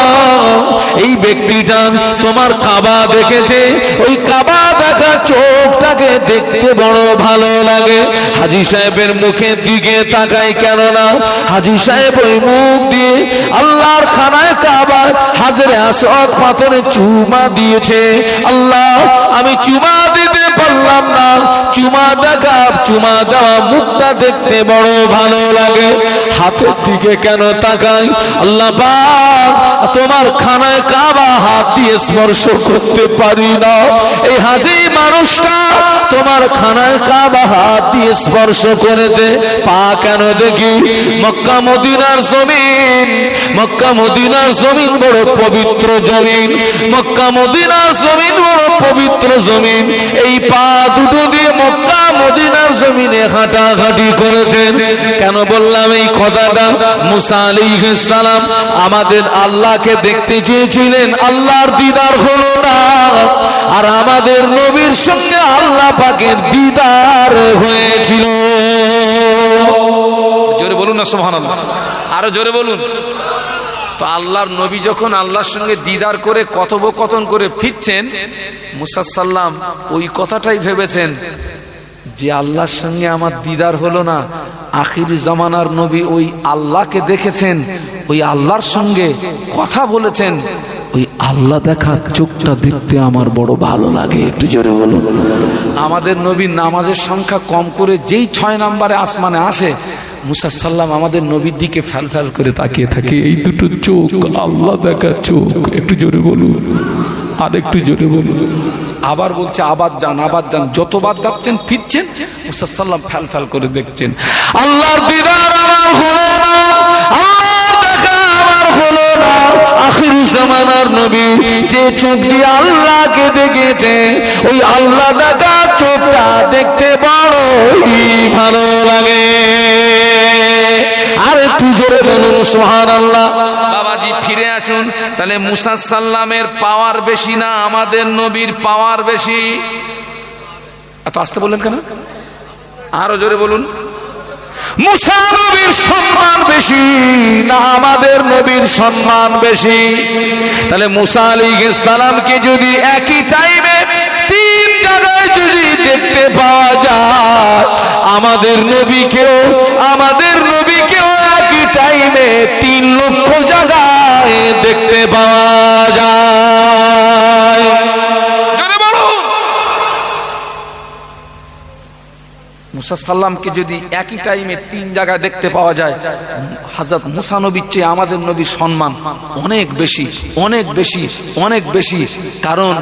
এই ব্যক্তিটা তোমার কাবা দেখেছে, ওই কাবা দেখা চোখটাকে দেখতে বড় ভালো লাগে। হাজী সাহেবের মুখের দিকে তাকাই কেন না? হাজী সাহেব ওই মুখ দিয়ে আল্লাহর খানায় কাবা হাজরে আসওয়াদ পাথরে চুমা দিয়েছে। আল্লাহ আমি চুমা দিতে বললাম না, চুমা দেওয়া মুখটা দেখতে বড় ভালো লাগে, হাতের দিকে কেন তাকাই? আল্লাহ পাক তোমার খানায় কাবা হাত দিয়ে স্পর্শ করতে পারি না, এই হাজি মানুষটা তোমার খানায় কাবা হাত দিয়ে স্পর্শ করেছে, পা কেন দেখি? মক্কা মদিনার জমিন, মক্কা মদিনার জমিন বড় পবিত্র জমিন, মক্কা মদিনার জমিন বড় পবিত্র জমিন, এই পা দুটো দিয়ে মক্কা মদিনার জমিনে হাঁটাহাঁটি করেছেন। কেন বললাম এই কথাটা? মুসা আলাইহিস সালাম আমাদের আল্লাহকে দেখতে চেয়েছিলেন, আল্লাহর দিদার হলো না, আর আমাদের নবীর সঙ্গে আল্লাহ পাকের দিদার হয়েছিল। জোরে বলুন না সুবহানাল্লাহ, আরো জোরে বলুন। তো আল্লাহর নবী যখন আল্লাহর সঙ্গে দিদার করে কথোপকথন করে ফিরছেন, মুসা সাল্লাম ওই কথাটাই ভেবেছেন যে আল্লাহর সঙ্গে আমার দিদার হলো না, আখির জামানার নবী ওই আল্লাহকে দেখেছেন, ওই আল্লাহর সঙ্গে কথা বলেছেন, ওই আল্লাহ দেখা চোখটা দেখতে আমার বড় ভালো লাগে। একটু জোরে বলুন। আমাদের নবীর নামাজের সংখ্যা কম করে যেই 6 নম্বরে আসমানে আসে, মুসা সাল্লাম আমাদের নবীর দিকে ফ্যাল ফ্যাল করে তাকিয়ে থাকে, এই দুটো চোখ আল্লাহ দেখা চোখ। একটু জোরে বলুন, আর একটু জোরে বলুন। আবার বলছে আবার যান, আবার যান, যতবার যাচ্ছেন ফিরছেন মুসা সাল্লাম ফ্যাল ফ্যাল করে দেখছেন, আল্লাহর দিদার আমার হলো না, আল্লাহর দেখা আমার হলো না। আখির জামানার নবী যে চোখ দিয়ে আল্লাহকে দেখেছে, ওই আল্লাহ দেখা চোখটা দেখতে বড়ই ভালো লাগে। আরে তুই জোরে বলুন সুবহানাল্লাহ। বাবাজি ফিরে আসুন, তাহলে মুসা সাল্লামের পাওয়ার বেশি না আমাদের নবীর পাওয়ার বেশি? এত আস্তে বললেন কেন? আরো জোরে বলুন। মুসা নবীর সম্মান বেশি না আমাদের নবীর সম্মান বেশি? তাহলে মুসা আলাইহিস সালামকে যদি একই টাইমে 3 জায়গায় যদি দেখতে পাওয়া যায়, আমাদের নবীকেও একই টাইমে 3 লক্ষ জায়গায় দেখতে পাওয়া যায়। জোরে বলুন। মুসা সাল্লামকে যদি একই টাইমে 3 জায়গায় দেখতে পাওয়া যায়, হযরত মুসা নবীর চেয়ে আমাদের নবীর সম্মান অনেক বেশি, অনেক বেশি, অনেক বেশি। কারণ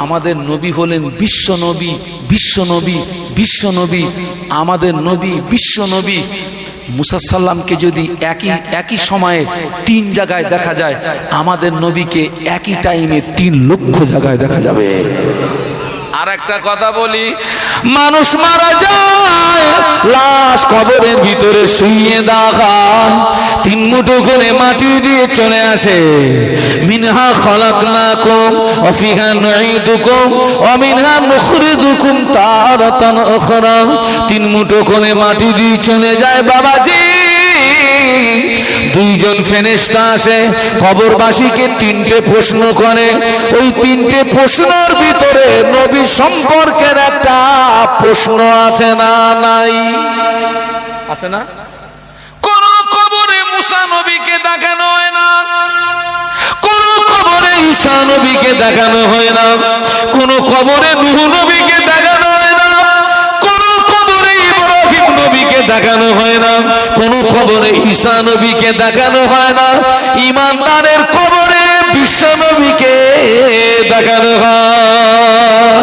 আমাদের নবী হলেন বিশ্ব নবী, বিশ্ব নবী, বিশ্ব নবী, আমাদের নবী বিশ্ব নবী। মুসা সাল্লামকে যদি একই সময়ে 3 জায়গায় দেখা যায়, আমাদের নবীকে একই টাইমে 3 লক্ষ জায়গায় দেখা যাবে। আর একটা কথা বলি, মানুষ মারা যায়, লাশ কবরের ভিতরে শুইয়ে দেখা, 3 মুঠো করে মাটি দিয়ে চলে আসে, মিনহা খলাকনাকুম ওয়া ফিহা নুঈদুকুম ওয়া মিনহা নুখরিজুকুম তারাতান উখরা। 3 মুঠো করে মাটি দিয়ে চলে যায় বাবাজি। 2 জন ফেরেশতা আসে, কবরবাসীকে 3টে প্রশ্ন করে। ওই 3টে প্রশ্নের ভিতরে নবী সম্পর্কের একটা প্রশ্ন আছে না নাই? আছে না? কোন কবরে মুসা নবীকে দেখানো হয় না, কোন কবরে ঈসা নবীকে দেখানো হয় না, কোন কবরে নূহ নবীকে দেখানো হয় না, কোন কবরে ইব্রাহিম নবীকে দেখানো হয় না, কোন কবরে ঈসা নবীকে দেখানো হয় না। ঈমানদারের কবরে বিশ্ব নবীকে দেখানো হয়।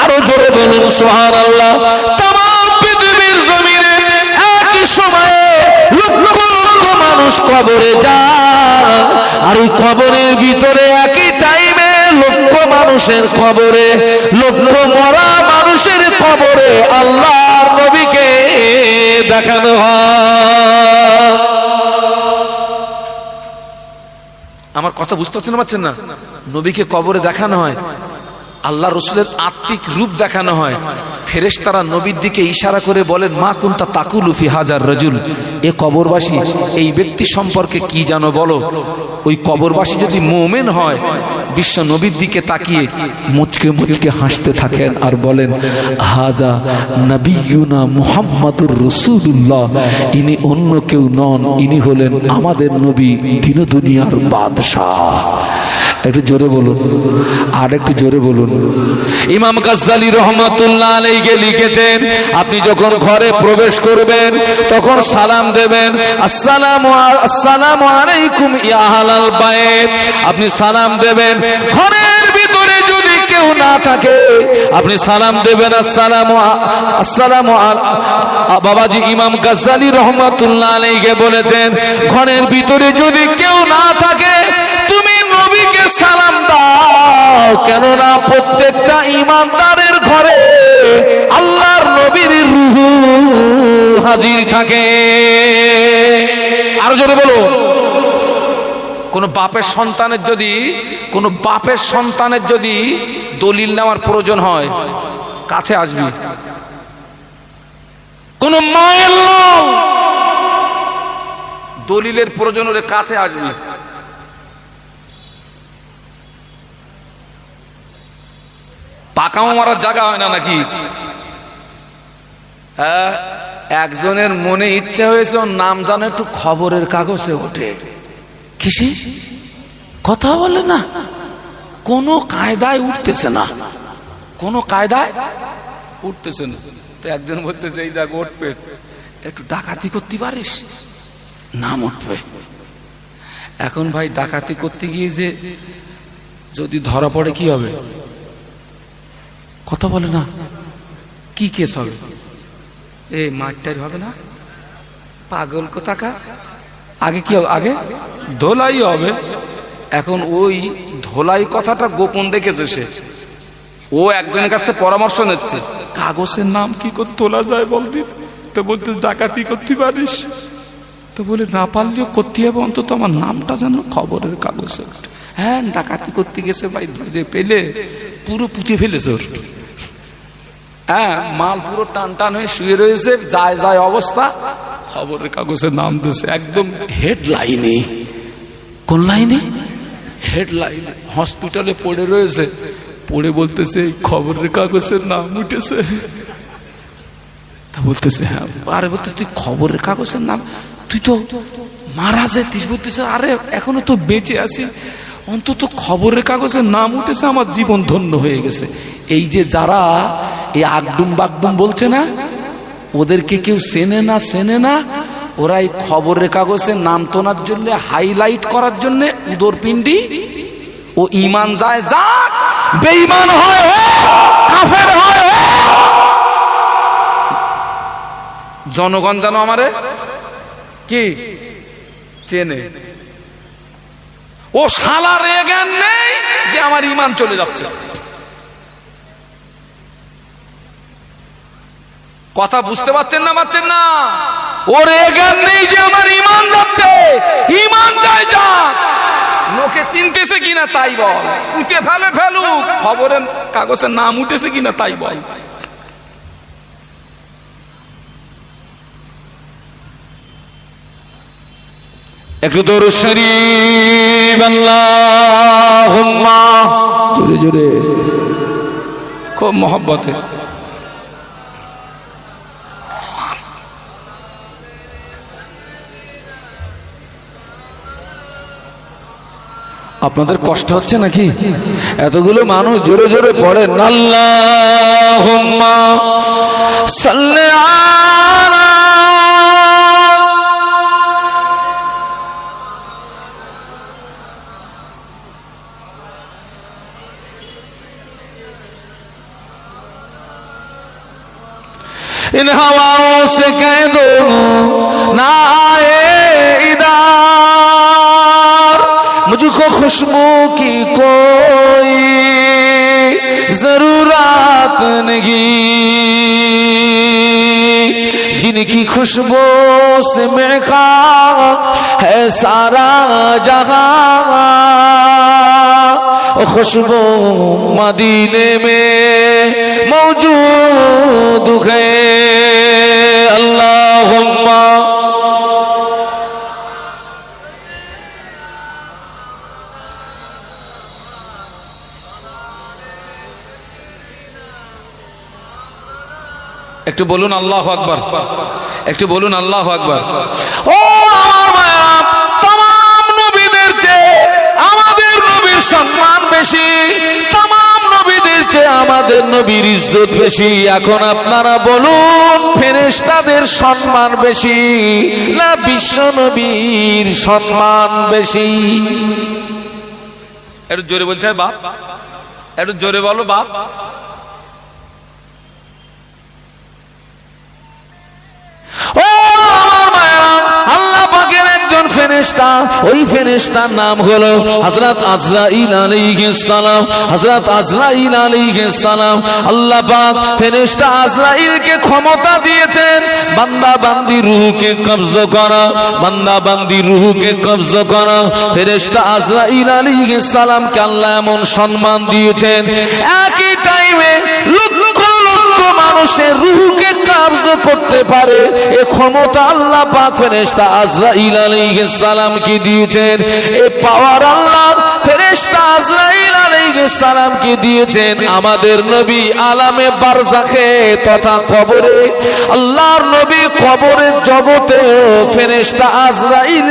আরো জোরে বলুন সুবহানাল্লাহ। তামাম পৃথিবীর জমিনে একই সময়ে লক্ষ লক্ষ মানুষ কবরে যায়, আর ওই কবরের ভিতরে একই টাইমে লক্ষ মানুষের কবরে, লক্ষ মরা মানুষের কবরে আল্লাহর নবীকে দেখানো হয়। আমার কথা বুঝতে পারছেন না? নবীকে কবরে দেখানো হয়, আল্লাহ রসুলের আত্মিক রূপ দেখানো হয়। ফেরেশতারা নবীর দিকে ইশারা করে বলেন, মা কুনতা তাকুলু ফি হাজার রাজুল, এ কবরবাসী এই ব্যক্তি সম্পর্কে কি জানো বলো। ওই কবরবাসী যদি মুমিন হয়, বিশ্ব নবীর দিকে তাকিয়ে মুচকে মুচকে হাসতে থাকেন আর বলেন, হাজা নবিয়ুনা মুহাম্মাদুর রাসূলুল্লাহ, ইনি অন্য কেউ নন, ইনি হলেন আমাদের নবী, দিন দুনিয়ার বাদশাহ। একটু জোরে বলুন, আর একটু জোরে বলুন। ইমাম গাজ্জালী রহমাতুল্লাহ আলাইহি লিখেছেন, আপনি যখন ঘরে প্রবেশ করবেন তখন সালাম দেবেন, আসসালামু আলাইকুম ইয়া আহলাল বাইত। আপনি সালাম দেবেন। ঘরের ভিতরে যদি কেউ না থাকে আপনি সালাম দেবেন আসসালামু বাবাজি ইমাম গাজ্জালী রহমাতুল্লাহ আলাইহি বলেছেন, ঘরের ভিতরে যদি কেউ না থাকে তুমি নবীকে সালাম দাও, কেননা প্রত্যেকটা ঈমানদারের ঘরে আল্লাহর নবীর রূহ হাজির থাকে। আরো জোরে বলো। কোন বাপের সন্তানের যদি দলিল নেওয়ার প্রয়োজন হয় কাছে আসবি। কোন মায়ের দলিলের প্রয়োজন হলে কাছে আসবি। পাকাও মারার জায়গা হয় না নাকি? হ্যাঁ, একজনের মনে ইচ্ছা হয়েছে ওর নাম জানে একটু খবরের কাগজে ওঠে, কিসে কথা বলে না, কোনো কায়দায় উঠতেছে না, কোনো কায়দায় উঠতেছে না। তো একজন বলতেছে এই দেখ উঠবে, একটু ডাকাতি করতে পারিস, নাম উঠবে। এখন ভাই ডাকাতি করতে গিয়ে যে যদি ধরা পড়ে কি হবে? কথা বলে না, কি কেস হবে? এই মারটার হবে না, পাগল কোথাকা। আগে কি হবে? আগে ধোলাই হবে। এখন ওই ধোলাই কথাটা গোপন রেখেছে সে, ও একজনের কাছ থেকে পরামর্শ নিচ্ছে, কাগজের নাম কি করে তোলা যায় বলদিন। তো বলতে ডাকাতি করতে পারিস? তো বলে না পারলেও করতে হবে, অন্তত আমার নামটা যেন খবরের কাগজে। হ্যাঁ, ডাকাতি করতে গেছে ভাই, ধরে পেলে পুরো পুঁতে ফেলেছে ওর। হ্যাঁ, মাল পুরো টান টান হয়ে শুয়ে রয়েছে, যায় যায় অবস্থা, খবরের কাগজে নাম দিয়েছে একদম হেডলাইনে। কোন লাইনে? হেডলাইনে। হসপিটালে পড়ে রয়েছে, পড়ে বলতেছে খবরের কাগজের নাম উঠেছে। তা বলতেছে হ্যাঁ। আরে বলতেছে তুই খবরের কাগজের নাম, তুই তো মারা যেতিস। বলতেছে আরে এখনো তো বেঁচে আছি, অন্তত খবরের কাগজের নাম উঠেছে, আমার জীবন ধন্য হয়ে গেছে। এই যে যারা এই আগডুম বাগডুম বলছে না, ওদেরকে কেউ চেনে না, ওরা এই খবরের কাগজের নাম তোনার জন্য, হাইলাইট করার জন্য উদরপিণ্ডি ও ঈমান যায় যাক, বেঈমান হয় কাফের হয়। জনগণ যেন আমারে কি চেনে। ও শালার এ জ্ঞান নেই যে আমার ঈমান চলে যাচ্ছে। কথা বুঝতে পারছেন না? ওর এ জ্ঞান নেই যে আমার ঈমান যাচ্ছে, ঈমান যায় যাক, লোকে চিনতেছে কিনা তাই বল, পুঁতে ফেলুক, খবরের কাগজের নাম উঠেছে কিনা তাই বল। একটু দরুদ শরীফ আল্লাহুম্মা, জোরে জোরে, খুব মহব্বতে। আপনাদের কষ্ট হচ্ছে নাকি? এতগুলো মানুষ জোরে জোরে পড়েন আল্লাহুম্মা সাল্লি আলা इन हवाओं से कह दो ना आए इधर, मुझको खुशबू की कोई जरूरत नहीं, जिनकी खुशबू से महका है सारा जहां, खुशबू मदीने में मौजूद है। अल्लाहुम्मा একটু বলুন আল্লাহু আকবার, একটু বলুন আল্লাহু আকবার। ও আমার মায়া, तमाम নবীদের চেয়ে আমাদের নবীর সম্মান বেশি, तमाम নবীদের চেয়ে আমাদের নবীর ইজ্জত বেশি। এখন আপনারা বলুন, ফেরেশতাদের সম্মান বেশি না বিশ্ব নবীর সম্মান বেশি? একটু জোরে বলতে হয় বাপ, একটু জোরে বলো বাপ। ও আমার মায়েরা, আল্লাহ পাকের একজন ফেরেশতা, ওই ফেরেশতার নাম হলো হযরত আজরাইল আলাইহিস সালাম। হযরত আজরাইল আলাইহিস সালাম, আল্লাহ পাক ফেরেশতা আজরাইলকে ক্ষমতা দিয়েছেন বান্দা বান্দির রূহকে কবজা করা, বান্দা বান্দির রূহকে কবজা করা। ফেরেশতা আজরাইল আলাইহিস সালামকে আল্লাহ এমন সম্মান দিয়েছেন, একই টাইমে লক্ষ লক্ষ মানুষের রূহকে কবজা করতে পারে এই ক্ষমতা আল্লাহ পাক ফেরেশতা আজরাইল আলাইহিস সালামকে দিয়েছেন। এই পাওয়ার আল্লাহ ফেরেশতা আজরাইল আলাইহিস সালামকে দিয়েছেন আমাদের নবী আলামে বারজাখে তথা কবরে। আল্লাহর নবী কবরের জগতে ফেরেশতা আজরাইল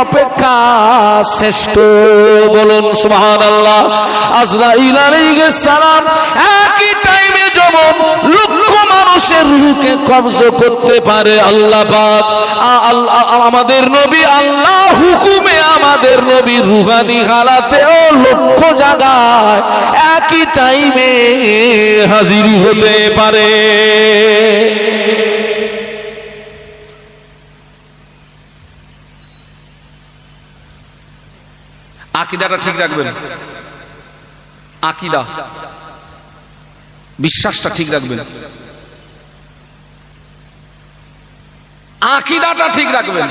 অপেক্ষা শ্রেষ্ঠ। বলুন সুবহানাল্লাহ। আজরাইল আলাইহিস সালাম একই টাইমে যেমন লক্ষ মানুষের রূহকে কবজা করতে পারে আল্লাহ পাক, আমাদের নবী আল্লাহর হুকুমে আমাদের নবী রুহানি হালাতেও লক্ষ জায়গায় একই টাইমে হাজির হতে পারে। আকীদাটা ঠিক রাখবেন, আকীদা বিশ্বাসটা ঠিক রাখবেন, আকীদাটা ঠিক রাখবেন।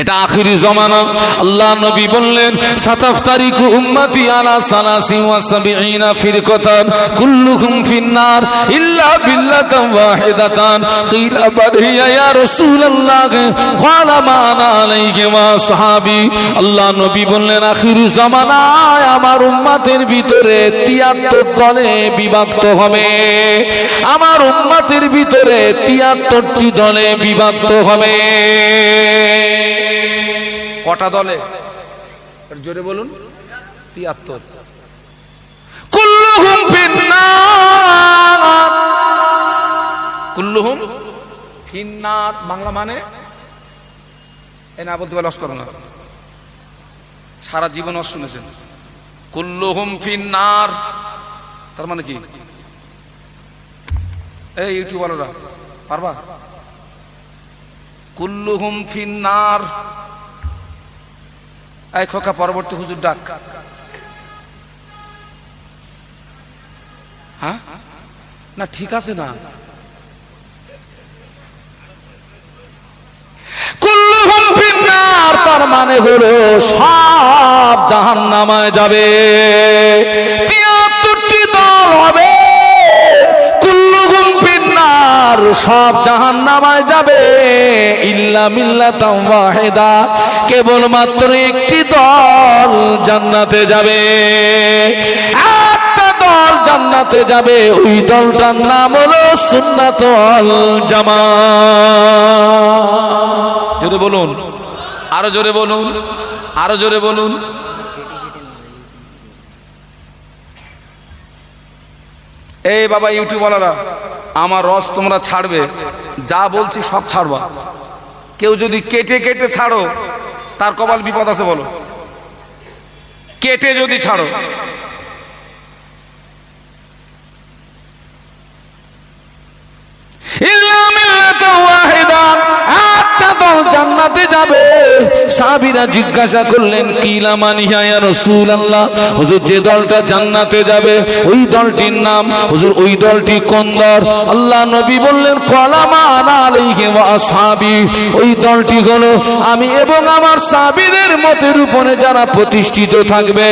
এটা আখিরি জমানা। আল্লাহ নবী বললেন সাতাফতারিকু উম্মতি আলা সালাসি ওয়া সাবঈনা ফিরকাতান কুল্লুহুম ফিন্নার ইল্লা বিল্লাতান ওয়াহিদাতান কিলা বাল হিয়া ইয়া রাসূলুল্লাহ ক্বালা মা আনা আলাইহি ওয়া সাহাবী। আল্লাহ নবী বললেন আখিরি জামানায় আমার উম্মতের ভিতরে ৭৩ দলে বিভক্ত হবে, আমার উম্মতের ভিতরে ৭৩টি দলে বিভক্ত হবে। কটা দলে? জোরে বলুন। ৭৩। কুল্লুহুম ফিন্নার, কুল্লুহুম ফিন্নার বাংলা মানে এ না বলতে পারলে লস করো না, সারা জীবন শুনেছেন। কুল্লুহুম ফিন্নার তার মানে কি? এই ইউটিউবাররা পারবা? কুল্লুহুম ফিন্নার। এই খোকা পরবর্তী হুজুর ডাক। হ্যাঁ না ঠিক আছে না। কুল্লুহুম ফিন্নার তার মানে হলো সব জাহান্নামে যাবে, ৭৩টি দল হবে। কুল্লুহুম ফিন্নার সব জাহান্নামে যাবে ইল্লা মিল্লাতান ওয়াহিদা, কেবলমাত্র একটি দল জান্নাতে যাবে। একটা দল জান্নাতে যাবে, ওই দলটার নাম হলো সুন্নাত ওয়াল জামাত। জোরে বলুন, আরো জোরে বলুন, আরো জোরে বলুন। এই বাবা ইউটিউবাররা, আমার রস তোমরা ছাড়বে, যা বলছি সব ছাড়বা। কেউ যদি কেটে কেটে ছাড়ো তার কপাল বিপদ আছে। বলো কেটে যদি ছাড়ো। একটা দল জান্নাতে যাবে। সাহাবীরা জিজ্ঞাসা করলেন কিলা মানিয়া ইয়া রাসূলুল্লাহ, হুজুর যে দলটা জান্নাতে যাবে ওই দলটির নাম, হুজুর ওই দলটি কোন দল? আল্লাহ নবী বললেন ক্বালা মা আনা আলাইহি ওয়া আসহাবী, ওই দলটি হলো আমি এবং আমার সাহাবীদের মতের উপরে যারা প্রতিষ্ঠিত থাকবে,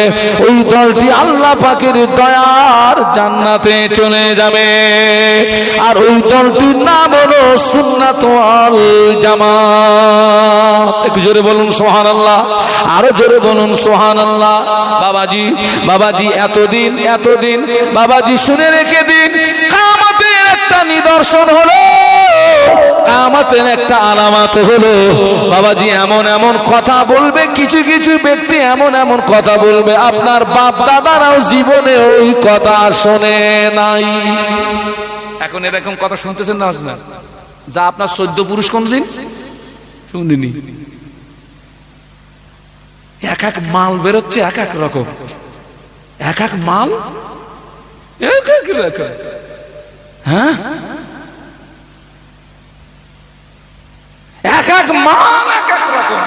ওই দলটি আল্লাহ পাকের দয়ার জান্নাতে চলে যাবে। আর ওই দলটির নাম হলো সুন্নাত ওয়াল জামাত। একটু জোরে বলুন সুবহানাল্লাহ, আরো জোরে বলুন সুবহানাল্লাহ। বাবাজি, বাবাজি এতদিন এতদিন বাবাজি শুনে রেখে দিন, কিয়ামতের একটা নিদর্শন হলো, কিয়ামত কেয়ামতের একটা আলামত হলো বাবাজি এমন এমন কথা বলবে, কিছু কিছু ব্যক্তি এমন এমন কথা বলবে আপনার বাপ দাদারাও জীবনে ওই কথা শোনে নাই। এখন এরকম কথা শুনতেছেন না না, যা আপনার 14 পুরুষ কোনদিন শুনিনি। এক এক মাল বেরোচ্ছে এক এক রকম, এক এক মাল এক এক রকম। হ্যাঁ, এক এক মাল এক এক রকম।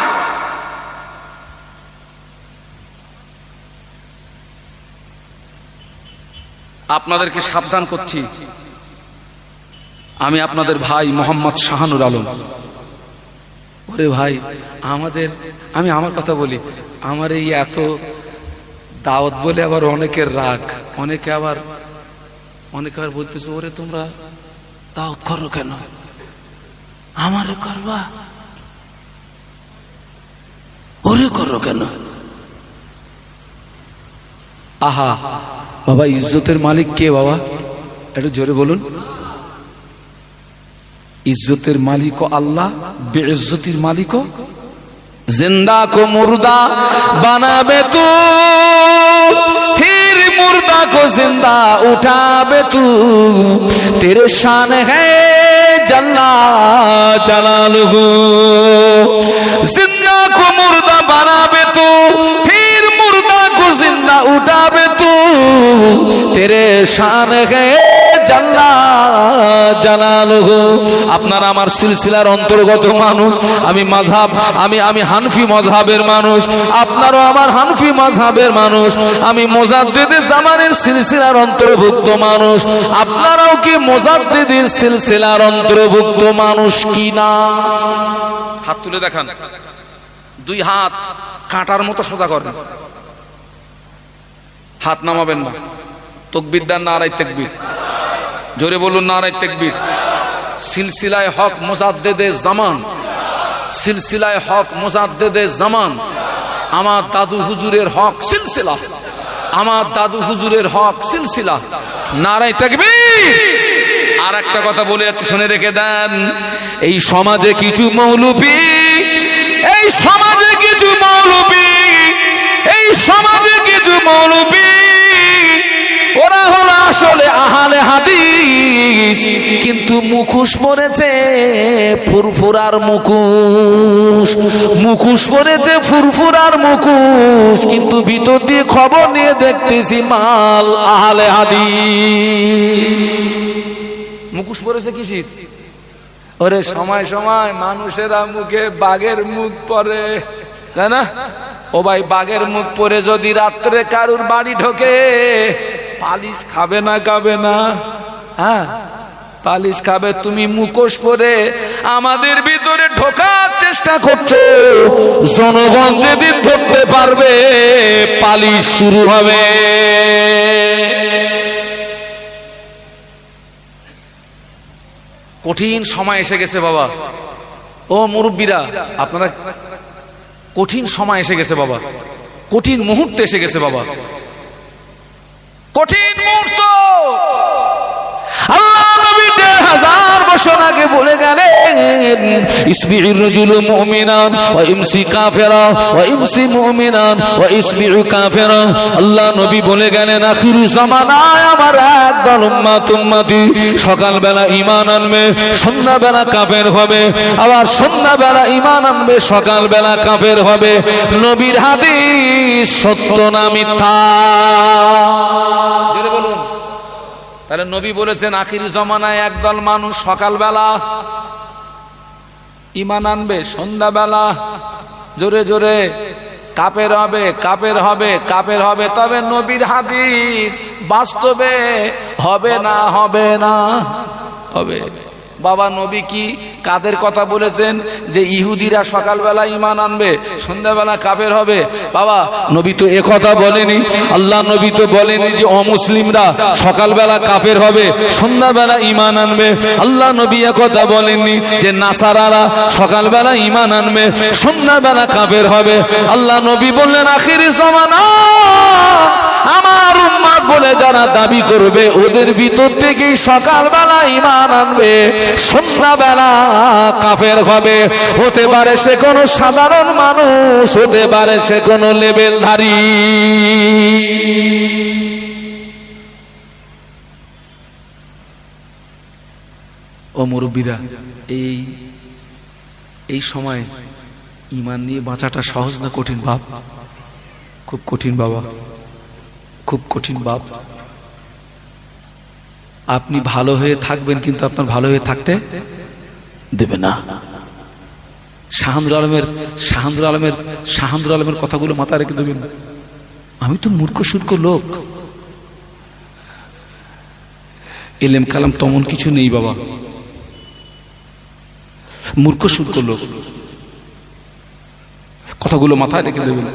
আপনাদেরকে সাবধান করছি, আমি আপনাদের ভাই মোহাম্মদ শাহানুর আলম। ওরে ভাই আমাদের, আমি আমার কথা বলি, আমার এই এত দাওয়াত বলে আবার অনেকের রাগ, অনেকে আবার বলতেছে ওরে তোমরা দাওয়াত করো কেন, আমারে করবা, ওরে করো কেন। আহা বাবা, ইজ্জতের মালিক কে বাবা, একটু জোরে বলুন। ইজ্জতের মালিক আল্লাহ, বেইজ্জতির মালিক जिंदा को मुर्दा बनाबे तू, फिर मुर्दा को जिंदा उठाबे तू, तेरे शान है जल्ला जलालहू। जिंदा को मुर्दा बनाबे तू, फिर मुर्दा को जिंदा उठाबे तू, तेरे शान है जल्ला জালালুহু। আপনারা আমার সিলসিলার অন্তর্গত মানুষ, আমি মাযহাব, আমি হানফি মাযহাবের মানুষ, আপনারাও আমার হানফি মাযহাবের মানুষ, আমি মুজাদ্দিদে জামানের সিলসিলার অন্তর্ভুক্ত মানুষ, আপনারাও কি মুজাদ্দিদের সিলসিলার অন্তর্ভুক্ত মানুষ কি না? হাত তুলে দেখান, দুই হাত কাঁটার মতো সোজা করেন, হাত নামাবেন না। তাকবীর দেন, নারায়ে তাকবীর, জোরে বলুন নারায়ে তাকবীর। সিলসিলায়ে হক মুজাদ্দিদে জামান, সিলসিলায়ে হক মুজাদ্দিদে জামান, আমার দাদু হুজুরের হক সিলসিলা, আমার দাদু হুজুরের হক সিলসিলা। নারায়ে তাকবীর। আর একটা কথা বলে যাচ্ছি, শুনে রেখে দেন, এই সমাজে কিছু মৌলবী, এই সমাজে কিছু মৌলবী, এই সমাজে কিছু মৌলবী, ওরা হলো আসলে আহলে হাদিস, কিন্তু মুখোশ পরেছে ফুরফুরার মুখোশ, মুখোশ পরেছে ফুরফুরার মুখোশ, কিন্তু ভিতর দিয়ে খবর নিয়ে দেখতেছি মাল আহলে হাদিস। মুখোশ পরেছে কিসির? ওরে সময় সময় মানুষেরা মুখে বাঘের মুখ পরে, তাই না? ও ভাই, বাঘের মুখ পরে যদি রাত্রে কারুর বাড়ি ঢোকে, পালিশ খাবে না, খাবে না? হ্যাঁ, পালিশ খাবে। তুমি মুখোশ পরে আমাদের ভিতরে ঢোকার চেষ্টা করছো, জনগণ যেদিন ধরতে পারবে পালিশ শুরু হবে। কঠিন সময় এসে গেছে বাবা, ও মুরব্বীরা, আপনারা, কঠিন সময় এসে গেছে বাবা, কঠিন মুহূর্তে এসে গেছে বাবা, কঠিন মুহূর্ত। আল্লাহ নবী 1000 বছর আগে বলে গেলেন, ইসবিউর রাজুলু মুমিনান ওয়া ইমসি কাফিরা ওয়া ইমসি মুমিনান ওয়া ইসবিউ কাফিরা। আল্লাহ নবী বলে গেলেন, আখির জামানায় আমার একদল উম্মতি সকালবেলা ঈমান আনবে, সন্ধ্যাবেলা কাফের হবে, আবার সন্ধ্যাবেলা ঈমান আনবে, সকালবেলা কাফের হবে। নবীর হাদিস সত্য না মিথ্যা? জোরে বলুন। তাহলে নবী বলেছেন আখির জামানায় একদল মানুষ সকালবেলা ঈমান আনবে, সন্ধ্যাবেলা জোরে জোরে কাফের হবে, কাফের হবে, কাফের হবে। তবে নবীর হাদিস বাস্তবে হবে না, হবে না, হবে। বাবা নবী কি কাদের কথা বলেছেন যে ইহুদিরা সকালবেলা ঈমান আনবে, সন্ধ্যাবেলা কাফের হবে? বাবা নবী তো এ কথা বলেনি। আল্লাহ নবী তো বলেনি যে অমুসলিমরা সকালবেলা কাফের হবে, সন্ধ্যাবেলা ঈমান আনবে। আল্লাহ নবী এ কথা বলেননি যে নাসারারা সকালবেলা ঈমান আনবে, সন্ধ্যাবেলা কাফের হবে। আল্লাহ নবী বললেন আখির জামানা আমার উম্মত বলে যারা দাবি করবে ওদের ভিতর থেকেই সকালবেলা ঈমান আনবে, সন্ধ্যাবেলা কাফের হবে। হতে পারে সে কোনো সাধারণ মানুষ, হতে পারে সে কোনো লেভেলধারী। ও মুরব্বীরা, এই সময় ঈমান নিয়ে বাঁচাটা সহজ না কঠিন বাপ? খুব কঠিন বাবা, খুব কঠিন বাপ। আপনি ভালো হয়ে থাকবেন কিন্তু আপনার ভালো হয়ে থাকতে দেবে না। শাহানুর আলমের কথাগুলো মাথায় রেখে দেবেন। আমি তো মূর্খ সূর্খ লোক, এলেম কালাম তেমন কিছু নেই বাবা, মূর্খ সূর্খ লোক, কথাগুলো মাথায় রেখে দেবেন।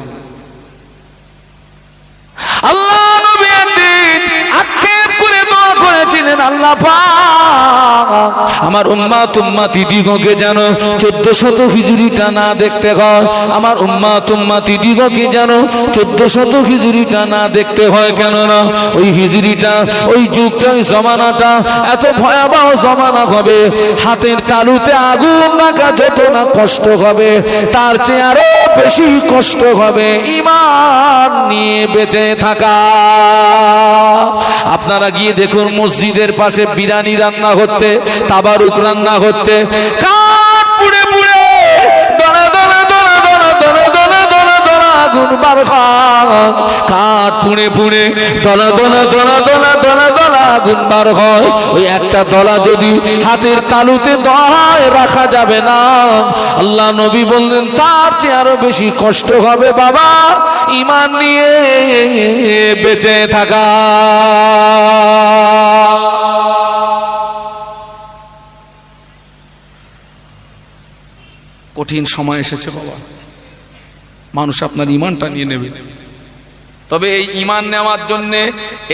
আল্লাহ নবী একদিন আক্ষেপ করে দোয়া করেছিলেন, আল্লাহ পাক আমার উম্মতি দিগকে যেন 1400 হিজরিটা না দেখতে হয়, আমার উম্মতি দিগকে যেন 1400 হিজরিটা না দেখতে হয়। কেন না? ওই হিজরিটা, ওই যুগটা, ওই জমানাটা এত ভয়াবহ জমানা হবে, হাতের তালুতে আগুন রাখা যত না কষ্ট হবে, তার চেয়ে আরো বেশি কষ্ট হবে ঈমান নিয়ে বেঁচে থাকা। আপনারা গিয়ে দেখুন, মসজিদের পাশে বিরিয়ানি রান্না হচ্ছে, তাবারুক রান্না হচ্ছে, কাঠ পুড়ে পুড়ে দলা দলা দলা দলা দলা দলা দলা দলা আগুন বার হয়, কাঠ পুড়ে পুড়ে দলা দলা দলা দলা দলা দলা আগুন বার হয়। ওই একটা দলা যদি হাতের তালুতে দয় রাখা যাবে না, আল্লাহ নবী বললেন তার চেয়ে আরো বেশি কষ্ট হবে বাবা ঈমান নিয়ে বেঁচে থাকা। কঠিন সময় এসেছে বাবা, মানুষ আপনার ঈমানটা নিয়ে নেবে। তবে এই ঈমান নেওয়ার জন্য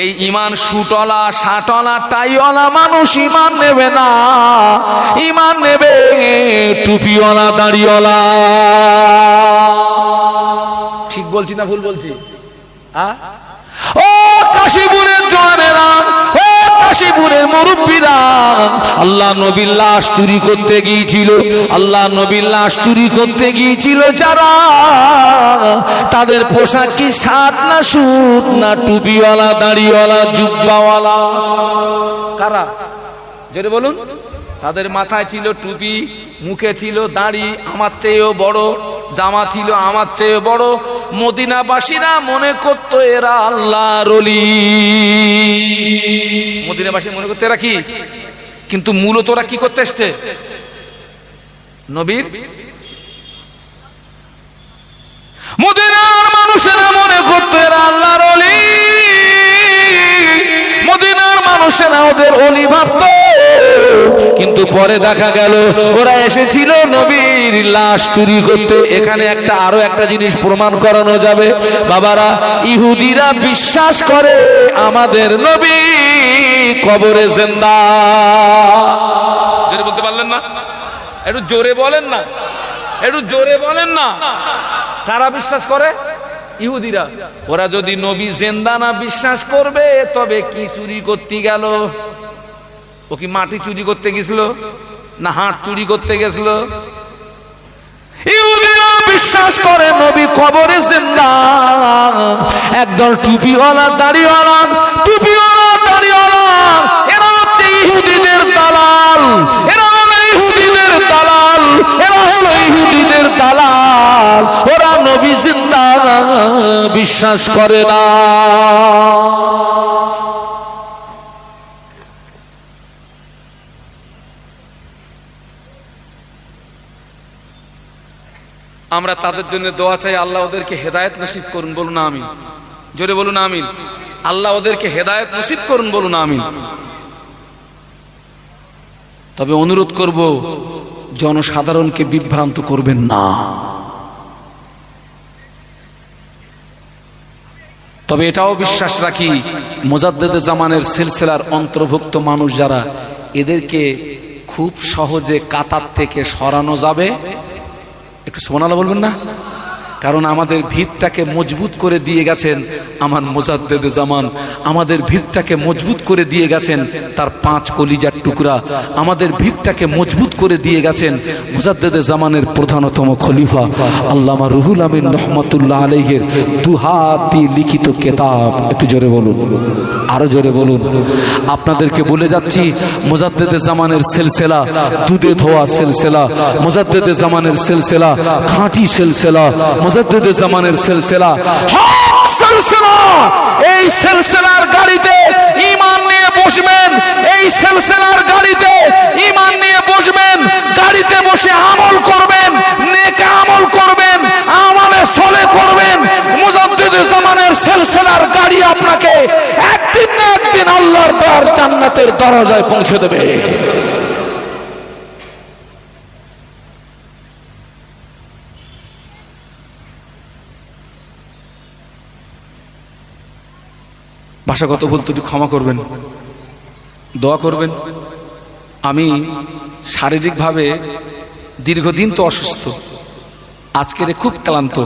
এই ঈমান সুটলা শাটলা টাইওয়ালা মানুষ ঈমান নেবে না, ঈমান নেবে টুপিওয়ালা দাড়িওয়ালা। ঠিক বলছি না ভুল বলছি? ও কাশীপুরের জওয়ানেরা, ও কাশীপুরের মুরব্বীরা, আল্লাহ নবীর লাশ চুরি করতে গিয়েছিল, আল্লাহ নবীর লাশ চুরি করতে গিয়েছিল যারা, তাদের পোশাক কি শার্ট না স্যুট না টুপিওয়ালা দাড়িওয়ালা জুব্বাওয়ালা? কারা? জোরে বলুন। তাদের মাথায় ছিল টুপি, মুখে ছিল দাড়ি আমার চেয়েও বড়, জামা ছিল আমার চেয়ে বড়। মদিনাবাসীরা মনে করত এরা আল্লাহর ওলি, মদিনাবাসী মনে করতো এরা কি, কিন্তু মূলত ওরা কি করতে এসছে? নবীর। মদিনার মানুষেরা মনে করতো এরা আল্লাহর ওলি, মদিনার মানুষেরা ওদের ওলি ভাবত। কিন্তু পরে দেখা গেল ওরা এসেছিল নবীর লাশ চুরি করতে। এখানে আরো একটা জিনিস প্রমাণ করানো যাবে বাবারা, ইহুদিরা বিশ্বাস করে আমাদের নবী কবরে জিন্দা। জোরে বলতে পারলেন না? একটু জোরে বলেন না, একটু জোরে বলেন না। কারা বিশ্বাস করে? ইহুদিরা। ওরা যদি নবী জিন্দা না বিশ্বাস করবে তবে কি চুরি করতে গেল? ও কি মাটি চুরি করতে গেছিল না হাট চুরি করতে গেছিল? ইহুদিরা বিশ্বাস করে নবী কবরে জিন্দা। একদল টুপিওয়ালা দাড়িওয়ালা, টুপিওয়ালা দাড়িওয়ালা, এরা হচ্ছে ইহুদিদের দালাল, এরা হলো ইহুদিদের দালাল, এরা হলো ইহুদিদের দালাল। ওরা নবী জিন্দা বিশ্বাস করে না। আমরা তাদের জন্য দোয়া চাই, আল্লাহ ওদেরকে হেদায়েত নসিব করুন, বলুন আমিন। জোরে বলুন আমিন। আল্লাহ ওদেরকে হেদায়েত নসিব করুন, বলুন আমিন। তবে অনুরোধ করব, জনসাধারণকে বিভ্রান্ত করবেন না। তবে এটাও বিশ্বাস রাখি, মুজাদ্দেদে জামানের সিলসিলার অন্তর্ভুক্ত মানুষ যারা, এদেরকে খুব সহজে কাতার থেকে সরানো যাবে। একটু সুবহানাল্লাহ বলবেন না? কারণ আমাদের ভিতটাকে মজবুত করে দিয়ে গেছেন আমার মুজাদ্দেদে জামান, আমাদের ভিতটাকে মজবুত করে দিয়ে গেছেন তার 5 কলিজার টুকরা, আমাদের ভিতটাকে মজবুত করে দিয়ে গেছেন মুজাদ্দেদে জামানের প্রধানতম খলিফা আল্লামা রুহুল আমিন রহমাতুল্লাহ আলাইহির দুহাতি লিখিত কিতাব। একটু জোরে বলুন, আরো জোরে বলুন। আপনাদেরকে বলে যাচ্ছি মুজাদ্দেদে জামানের সিলসিলা দুধে ধোয়া সিলসিলা, মুজাদ্দেদে জামানের সিলসিলা খাঁটি সিলসিলা, মুজাদ্দেদে জামানের সিলসিলা হক সিলসিলা। এই সিলসিলার গাড়িতে ঈমান নিয়ে বসবেন, এই সিলসিলার গাড়িতে ঈমান নিয়ে বসবেন, গাড়িতে বসে আমল করবেন, নেক আমল করবেন, আমালে সলে করবেন। মুজাদ্দেদে জামানের সিলসিলার গাড়ি আপনাকে একদিন না একদিন আল্লাহর দর জান্নাতের দরজায় পৌঁছে দেবে। ভাষাগত ভুল ত্রুটি ক্ষমা করবেন, দোয়া করবেন। আমি শারীরিকভাবে দীর্ঘদিন তো অসুস্থ, আজকের খুব ক্লান্ত।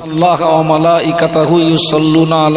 আল্লাহ ওয়া মালাইকাতুহু ইউসাল্লুনা আলা